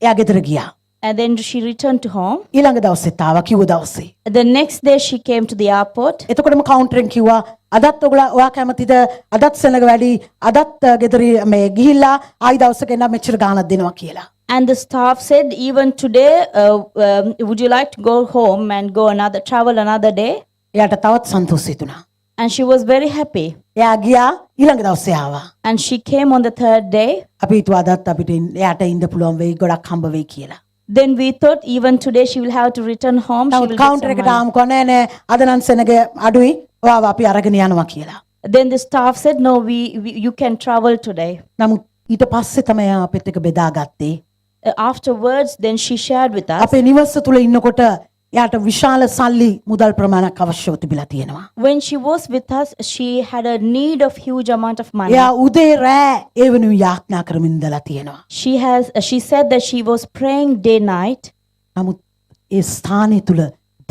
එයා ගෙදර ගියා. And then she returned to home. ඊළඟ දවසෙත් ආවා කිව්ව දවසේ. The next day she came to the airport. එතකොටම කවුන්ටරෙන් කිව්වා අදත් ඔයා කැමතිද අදත් සෙනග වැඩි අදත් ගෙදර මේ ගිහිල්ලා ආයි දවසක එන්න මෙච්චර ගාණක් දෙනවා කියලා. And the staff said, "Even today, would you like to go home and travel another day?" එයාට තවත් සන්තෝෂ හිතුණා. And she was very happy. එයා ගියා ඊළඟ දවසේ ආවා. And she came on the third day. අපි හිතුවා අදත් අපිට එයාට ඉන්න පුළුවන් වෙයි ගොඩක් හම්බ වෙයි කියලා. Then we thought even today she will have to return home. She will get counter some එකට money. ආවම කොහොනේ නෑ අද නම් සෙනග අඩුයි ඔයාව අපි අරගෙන යනවා කියලා. Then the staff said, "No, you can travel today." නමුත් ඊට පස්සේ තමයි එයා අපිත් එක්ක බෙදාගත්තේ. Afterwards, then she shared with us. අපේ නිවස තුල ඉන්නකොට එයාට විශාල සල්ලි මුදල් ප්‍රමාණයක් අවශ්‍යව තිබිලා තියෙනවා. When she was with us, she had a need of huge amount of money. එයා උදේ රෑ ඒ වෙනුවෙන් යාඥා කරමින් ඉඳලා තියෙනවා. She said that she was praying day night. නමුත් ඒ ස්ථානය තුල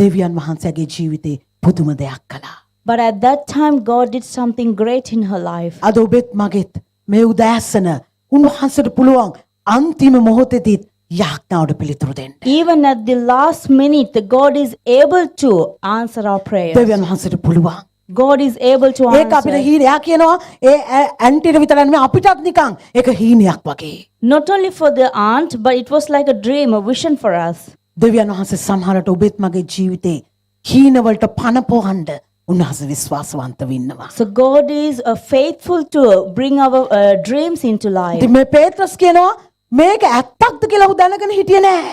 දෙවියන් වහන්සේගේ ජීවිතේ පුදුම දෙයක් කළා. But at that time, God did something great in her life. අද ඔබෙත් මගෙත් මේ උදෑසන උන්වහන්සේට පුළුවන් අන්තිම මොහොතේදී යාඥාවට පිළිතුරු දෙන්න. Even at the last minute, God is able to answer our prayers. දෙවියන් වහන්සේට පුළුවන්. God is able to ඒක අපිට answer. හීනයක් කියනවා ඒ ඇන්ටිට විතරක් නෙමෙයි අපිටත් නිකන් ඒක හීනයක් වගේ. Not only for the aunt, but it was like a dream, a vision for us. දෙවියන් වහන්සේ සමහරට ඔබෙත් මගේ ජීවිතේ හීනවලට පණ පොහන්න උන්වහන්සේ විශ්වාසවන්ත වෙන්නවා. So God is faithful to bring our dreams into life. ඉතින් මේ පේත්‍රස් කියනවා මේක ඇත්තක්ද කියලා ඔහු දැනගෙන හිටියේ නෑ.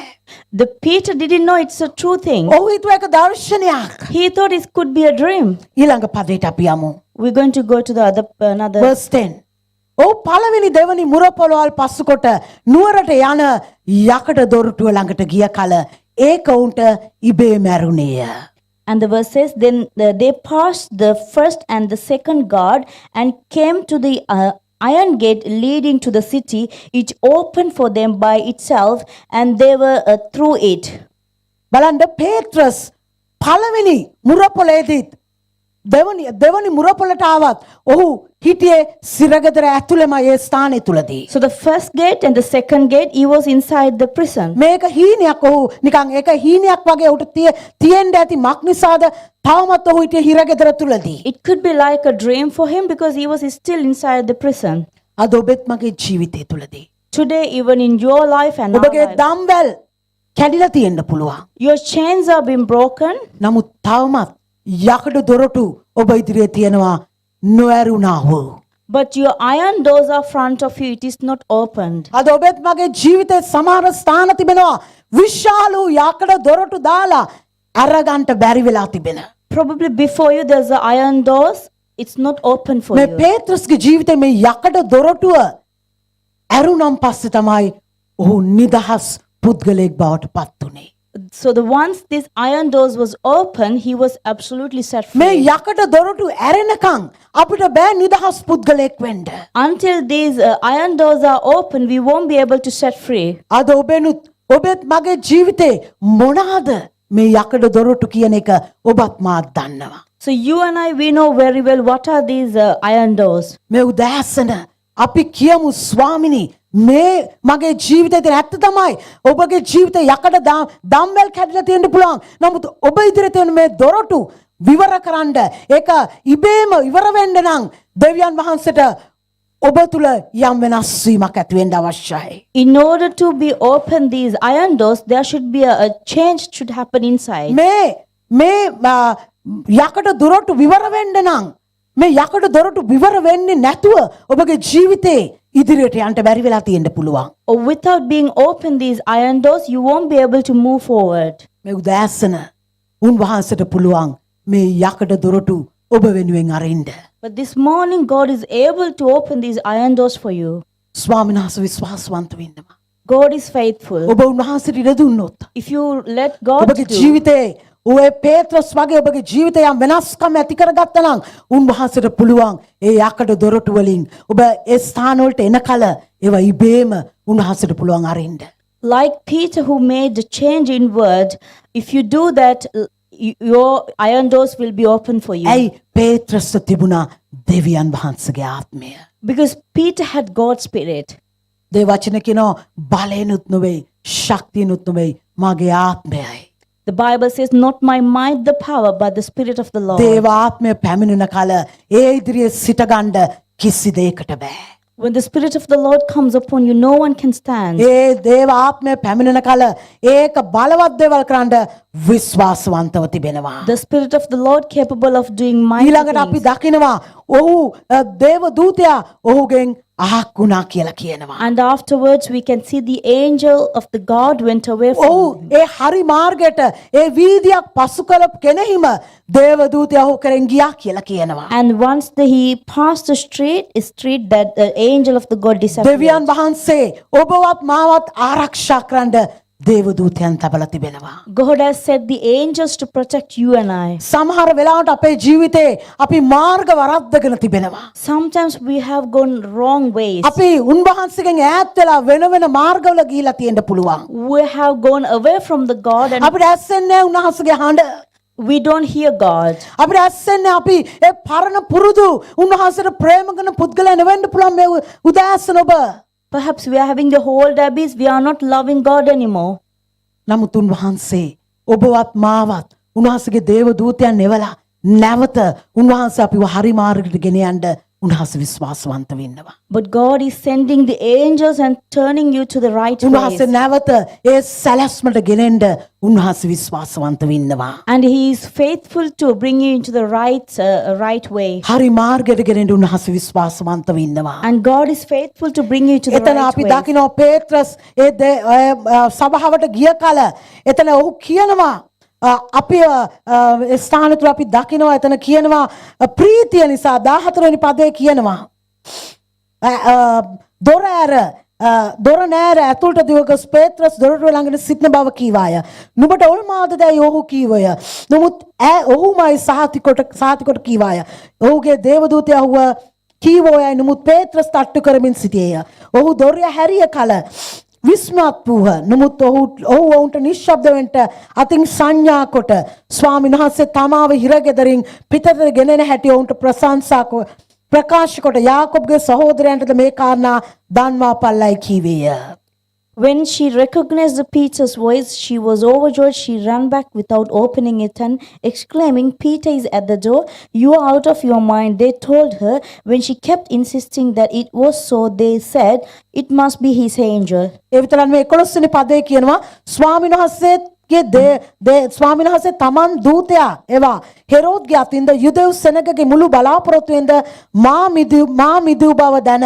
The Peter didn't know it's a true thing. ඔහු හිතුවා ඒක දර්ශනයක්. He thought it could be a dream. ඊළඟ පදයට අපි යමු. We're going to go to the another. verse 10. ඔහු පළවෙනි දෙවනි මුරපොළවල් පස්සුකොට නුවරට යන යකඩ දොරටුව ළඟට ගිය කල ඒක උන්ට ඉබේ මැරුණේය. And the verse says, "Then they passed the first and the second guard and came to the iron gate leading to the city. It opened for them by itself, and they were through it." බලන්න පේත්‍රස් පළවෙනි මුරපොළේදීත් දෙවනි මුරපොළට ආවත් ඔහු හිටියේ සිරගෙදර ඇතුළෙම ඒ ස්ථානය තුලදී. So the first gate and the second gate, he was inside the prison. මේක හීනයක් ඔහු නිකන් ඒක හීනයක් වගේ උට තියෙන්න ඇති මක් නිසාද තවමත් ඔහු හිටියේ හිරගෙදර තුලදී. It could be like a dream for him because he was still inside the prison. අද ඔබෙත් මගේ ජීවිතය තුලදී Today, even in your life and our ඔබගේ lives, දම්වැල් කැඩිලා තියෙන්න පුළුවන්. your chains have been broken, නමුත් තවමත් යකඩ දොරටු ඔබ ඉදිරියේ තියෙනවා නොඇරුණා වූ. but your iron doors are front of you, it is not opened. අද ඔබත් මගේ ජීවිතේ සමහර ස්ථාන තිබෙනවා විශාල වූ යකඩ දොරටු දාලා අරගන්ට බැරි වෙලා තිබෙන. Probably before you there's the iron doors, it's not open for මේ you. පේත්‍රස්ගේ ජීවිතේ මේ යකඩ දොරටුව ඇරුණම් පස්සේ තමයි ඔහු නිදහස් පුද්ගලයෙක් බවට පත් වුනේ. So the once this iron doors was open, he was absolutely set මේ free. යකට දොරටු ඇරෙනකං අපිට බෑ නිදහස් පුද්ගලයෙක් වෙන්න. Until these iron doors are open, we won't be able to set free. අද ඔබෙනුත් ඔබෙත් මගේ ජීවිතේ මොනාද මේ යකඩ දොරටු කියන එක ඔබත් මාත් දන්නවා. So you and I, we know very well what are these iron doors. මේ උදෑසන අපි කියමු ස්වාමිනී මේ මගේ ජීවිතේ තියෙන ඇත්ත තමයි ඔබගේ ජීවිතේ යකඩ දම්වැල් කැඩලා තියෙන්න පුළුවන්. නමුත් ඔබ ඉදිරියේ තියෙන මේ දොරටු විවර කරන්න ඒක ඉබේම ඉවර වෙන්න නම් දෙවියන් වහන්සේට ඔබ තුල යම් වෙනස් වීමක් ඇති වෙන්න අවශ්‍යයි. In order to be open these iron doors, there should be a change should happen inside. මේ යකඩ දොරටු විවර වෙන්න නම් මේ යකඩ දොරටු විවර වෙන්නේ නැතුව ඔබගේ ජීවිතේ ඉදිරියට යන්න බැරි වෙලා තියෙන්න පුළුවන්. Or without being open these iron doors, you won't be able to move forward. මේ උදෑසන උන්වහන්සේට පුළුවන් මේ යකඩ දොරටු ඔබ වෙනුවෙන් අරින්න. But this morning, God is able to open these iron doors for you. ස්වාමීන් වහන්සේ විශ්වාසවන්ත වෙන්නවා. God is faithful. ඔබ උන්වහන්සේට ඉඩ දුන්නොත් If you let God ඔබගේ do, ජීවිතේ ඔය පේත්‍රස් වගේ ඔබගේ ජීවිතය යම් වෙනස්කම් ඇති කරගත්තා නම් උන්වහන්සේට පුළුවන් ඒ යකඩ දොරටු වලින් ඔබ ඒ ස්ථාන වලට එන කල ඒවා ඉබේම උන්වහන්සේට පුළුවන් අරින්න. like Peter who made the change in word, if you do that, your iron doors will be open for you. ඇයි පේත්‍රස්ට තිබුණා දෙවියන් වහන්සේගේ ආත්මය. Because Peter had God's spirit. දේ වචන කියනවා බලෙනුත් නෙවෙයි ශක්තියනුත් නෙවෙයි මගේ ආත්මයයි. The Bible says, not my might, the power, but the spirit of the Lord. දේව ආත්මය පැමිණෙන කල ඒ ඉදිරියේ සිටගන්න කිසි දෙයකට බෑ. When the spirit of the Lord comes upon you, no one can stand. ඒ දේව ආත්මය පැමිණෙන කල ඒක බලවත් දේවල් කරන්න විශ්වාසවන්තව තිබෙනවා. The spirit of the Lord capable of doing mighty ඊළඟට අපි things. දකිනවා ඔහු දේව දූතයා ඔහුගෙන් අහක් වුණා කියලා කියනවා. And afterwards, we can see the angel of the God went away ඔහු from him. ඒ හරි මාර්ගයට ඒ වීදියක් පසු කළ කෙනෙහිම දේව දූතයා ඔහු කරෙන් ගියා කියලා කියනවා. And once he passed the street that the angel of the God disappeared. දෙවියන් වහන්සේ ඔබවත් මාවත් ආරක්ෂා කරන්න දේව දූතයන් තබලා තිබෙනවා. God has set the angels to protect you and I. සමහර වෙලාවට අපේ ජීවිතේ අපි මාර්ග වරද්දගෙන තිබෙනවා. Sometimes we have gone wrong ways. අපි උන්වහන්සේගෙන් ඈත් වෙලා වෙන වෙන මාර්ගවල ගිහිලා තියෙන්න පුළුවන්. We have gone away from the God and අපිට ඇස්සෙන්නේ උන්වහන්සේගේ හඬ. we don't hear God. අපිට ඇස්සෙන්නේ අපි ඒ පරණ පුරුදු උන්වහන්සේට ප්‍රේම කරන පුද්ගලයන් වෙන්න පුළුවන් මේ උදෑසන ඔබ. Perhaps we are having the old habits. We are not loving God anymore. නමුත් උන්වහන්සේ ඔබවත් මාවත් උන්වහන්සේගේ දේව දූතයන් එවලා නැවත උන්වහන්සේ අපිව හරි මාර්ගයට ගෙන යන්න උන්වහන්සේ විශ්වාසවන්ත වෙන්නවා. But God is sending the angels and turning you to the right උන්වහන්සේ ways. නැවත ඒ සැලැස්මට ගෙනෙන්න උන්වහන්සේ විශ්වාසවන්ත වෙන්නවා. And He is faithful to bring you into the right way. හරි මාර්ගයට ගෙනෙන්න උන්වහන්සේ විශ්වාසවන්ත වෙන්නවා. And God is faithful to bring you to the එතන right අපි way. දකිනවා පේත්‍රස් සභාවට ගිය කල එතන ඔහු කියනවා අපි ස්ථාන තුල අපි දකිනවා එතන කියනවා ප්‍රීතිය නිසා 14 වෙනි පදයේ කියනවා දොර නෑර ඇතුළට දිවගොස් පේත්‍රස් දොරටුව ළඟට සිටින බව කීවාය. නුඹට ඔල්මාද දැයි ඔහු කීවය. නමුත් ඔහුමයි සහතිකොට කීවාය. ඔහුගේ දේවදූතයා ඔහුව කීවෝයයි. නමුත් පේත්‍රස් තට්ටු කරමින් සිටියේය. ඔහු දොරය හැරිය කල විස්මත් වූහ. නමුත් ඔහු ඔවුන්ට නිශ්ශබ්ද වෙන්න අතින් සංඥා කොට ස්වාමීන් වහන්සේ තමාව හිරගෙදරින් පිටතට ගෙනෙන හැටි ඔවුන්ට ප්‍රකාශ කොට යාකොබ්ගේ සහෝදරයන්ටද මේ කාරණා දන්වා පල්ලයි කීවේය. When she recognized Peter's voice, she was overjoyed. She ran back without opening it and exclaiming, "Peter is at the door. You are out of your mind." They told her. When she kept insisting that it was so, they said, "It must be his angel." ඒ විතරක් මේ 11 වෙනි පදයේ කියනවා ස්වාමීන් වහන්සේගේ ස්වාමීන් වහන්සේ තමන් දූතයා එවා හෙරෝද්ගේ අතින්ද යුදෙව් සෙනගගේ මුළු බලාපොරොත්තුවෙන්ද මා මිදූ බව දැන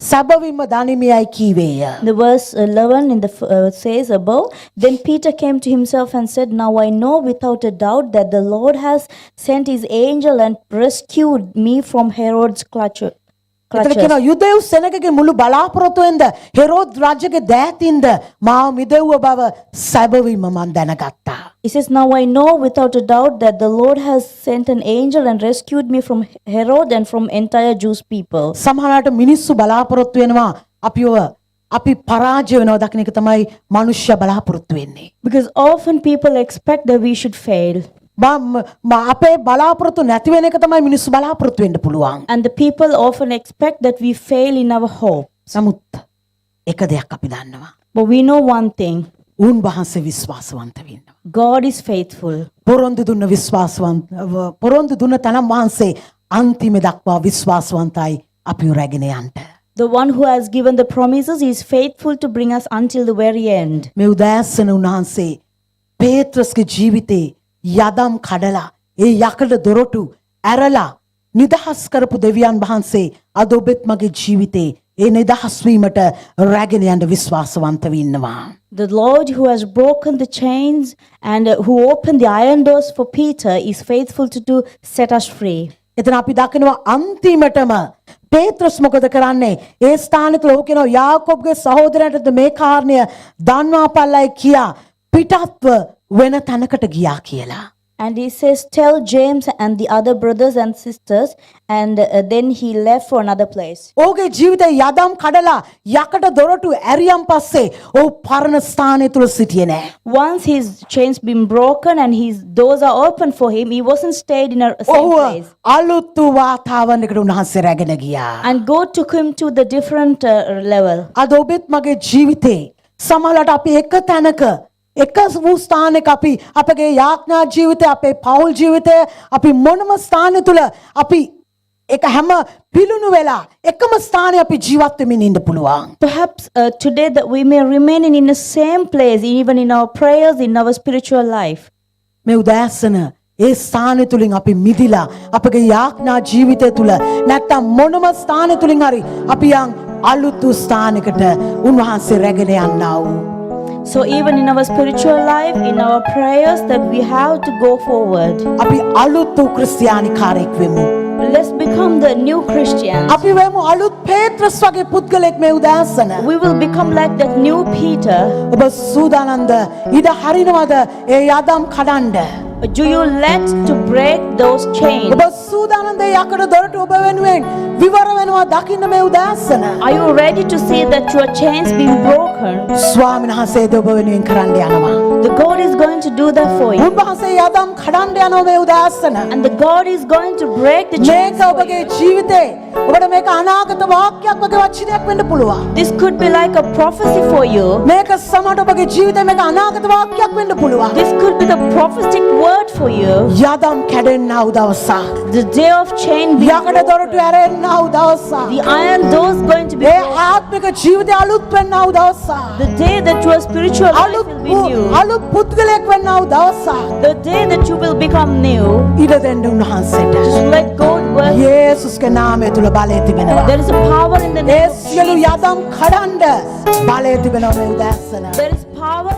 සැබවින්ම දනිමියයි කීවේය. The verse 11 in the says above, then Peter came to himself and said, "Now I know without a doubt that the Lord has sent his angel and rescued me from Herod's clutches." එතන crutches. කියනවා යුදෙව් සෙනගගේ මුළු බලාපොරොත්තුවෙන්ද හෙරෝද් රාජ්‍යගේ දෑතින්ද මාව මිදෙව්ව බව සැබවින්ම මම දැනගත්තා. He says, "Now I know without a doubt that the Lord has sent an angel and rescued me from Herod and from entire Jewish people." සමහරවිට මිනිස්සු බලාපොරොත්තු වෙනවා අපි පරාජය වෙනවා දකින්න එක තමයි මනුෂ්‍ය බලාපොරොත්තු වෙන්නේ. Because often people expect that we should fail. අපේ බලාපොරොත්තු නැති වෙන එක තමයි මිනිස්සු බලාපොරොත්තු වෙන්න පුළුවන්. And the people often expect that we fail in our hope. නමුත් එක දෙයක් අපි දන්නවා. But we know one thing. උන් වහන්සේ විශ්වාසවන්ත වෙනවා. God is faithful. පොරොන්දු දුන්න තනම් වහන්සේ අන්තිම දක්වා විශ්වාසවන්තයි අපිව රැගෙන යන්න. The one who has given the promises is faithful to bring us until the very end. මේ උදෑසන උන්වහන්සේ පේත්‍රස්ගේ ජීවිතේ යදම් කඩලා ඒ යකඩ දොරටු ඇරලා නිදහස් කරපු දෙවියන් වහන්සේ අද ඔබත් මගේ ජීවිතේ ඒ නිදහස් වීමට රැගෙන යන්න විශ්වාසවන්තව ඉන්නවා. The Lord who has broken the chains and who opened the iron doors for Peter is faithful to set us free. එතන අපි දකිනවා අන්තිමටම පේත්‍රස් මොකද කරන්නේ? ඒ ස්ථානෙ තුල ඔහු කියනවා යාකෝබ්ගේ සහෝදරයන්ට මේ කාරණය දන්වාපල්ලයි කියා පිටත්ව වෙන තැනකට ගියා කියලා. And he says, "Tell James and the other brothers and sisters," and then he left for another place. ඔහුගේ ජීවිතේ යදම් කඩලා යකඩ දොරටු ඇරියන් පස්සේ ඔහු පරණ ස්ථානය තුල සිටියේ නැහැ. Once his chains been broken and his doors are open for him, he wasn't stayed in a same ඔහු place. අලුත් වාතාවරණයකට උන්වහන්සේ රැගෙන ගියා. And God took him to the different level. අද ඔබත් මගේ ජීවිතේ සමහරවිට අපි එක තැනක එක වූ ස්ථානයක අපි අපගේ යාඥා ජීවිතය අපේ පෞල් ජීවිතය අපි මොනම ස්ථානය තුල අපි එක හැම පිළුණු වෙලා එකම ස්ථානයේ අපි ජීවත් වෙමින් ඉන්න පුළුවන්. Perhaps today that we may remain in the same place, even in our prayers, in our spiritual life. මේ උදෑසන ඒ ස්ථානය තුලින් අපි මිදිලා අපගේ යාඥා ජීවිතය තුල නැත්තම් මොනම ස්ථානය තුලින් හරි අපි යන් අලුත් වූ ස්ථානයකට උන්වහන්සේ රැගෙන යන්නා වූ. So even in our spiritual life, in our prayers, that we have to go forward. අපි අලුත් වූ ක්‍රිස්තියානිකාරයෙක් වෙමු. Let's become the new Christians. අපි වෙමු අලුත් පේත්‍රස් වගේ පුද්ගලෙක් මේ උදෑසන. We will become like that new Peter. ඔබ සූදානම්ද ඉඩ හරිනවද ඒ යදම් කඩන්න? Do you let to break those chains? ඔබ සූදානම්ද යකඩ දොරටු ඔබ වෙනුවෙන් විවර වෙනවා දකින්න මේ උදෑසන? Are you ready to see that your chains being broken? ස්වාමීන් වහන්සේ ඔබ වෙනුවෙන් කරන්න යනවා. The God is going to do that for you. උන්වහන්සේ යදම් කඩන්න යනවා මේ උදෑසන. And the God is going to break the chains මේක for ඔබගේ you. ජීවිතේ ඔබට මේක අනාගත වාක්‍යයක් වගේ වචනයක් වෙන්න පුළුවන්. This could be like a prophecy for you. මේක සමහරට ඔබගේ ජීවිතේ මේක අනාගත වාක්‍යයක් වෙන්න පුළුවන්. This could be the prophetic word for you. යදම් කැඩෙන්නා වූ දවසක්. The day of chain being යකඩ දොරටු broken. ඇරෙන්නා වූ දවසක්. The iron doors going to be A broken. ආත්මික ජීවිතය අලුත් වෙන්නා වූ දවසක්. The day that your spiritual life අලුත් will be new. අලුත් පුද්ගලයෙක් වෙන්නා වූ දවසක්. The day that you will become new. ඉඩ දෙන්න උන්වහන්සේට. Just let God work. යේසුස්ගේ නාමය තුල බලය තිබෙනවා. There is a power in the A name of සියලු Jesus. යදම් කඩන්න බලය තිබෙනවා මේ උදෑසන. There is power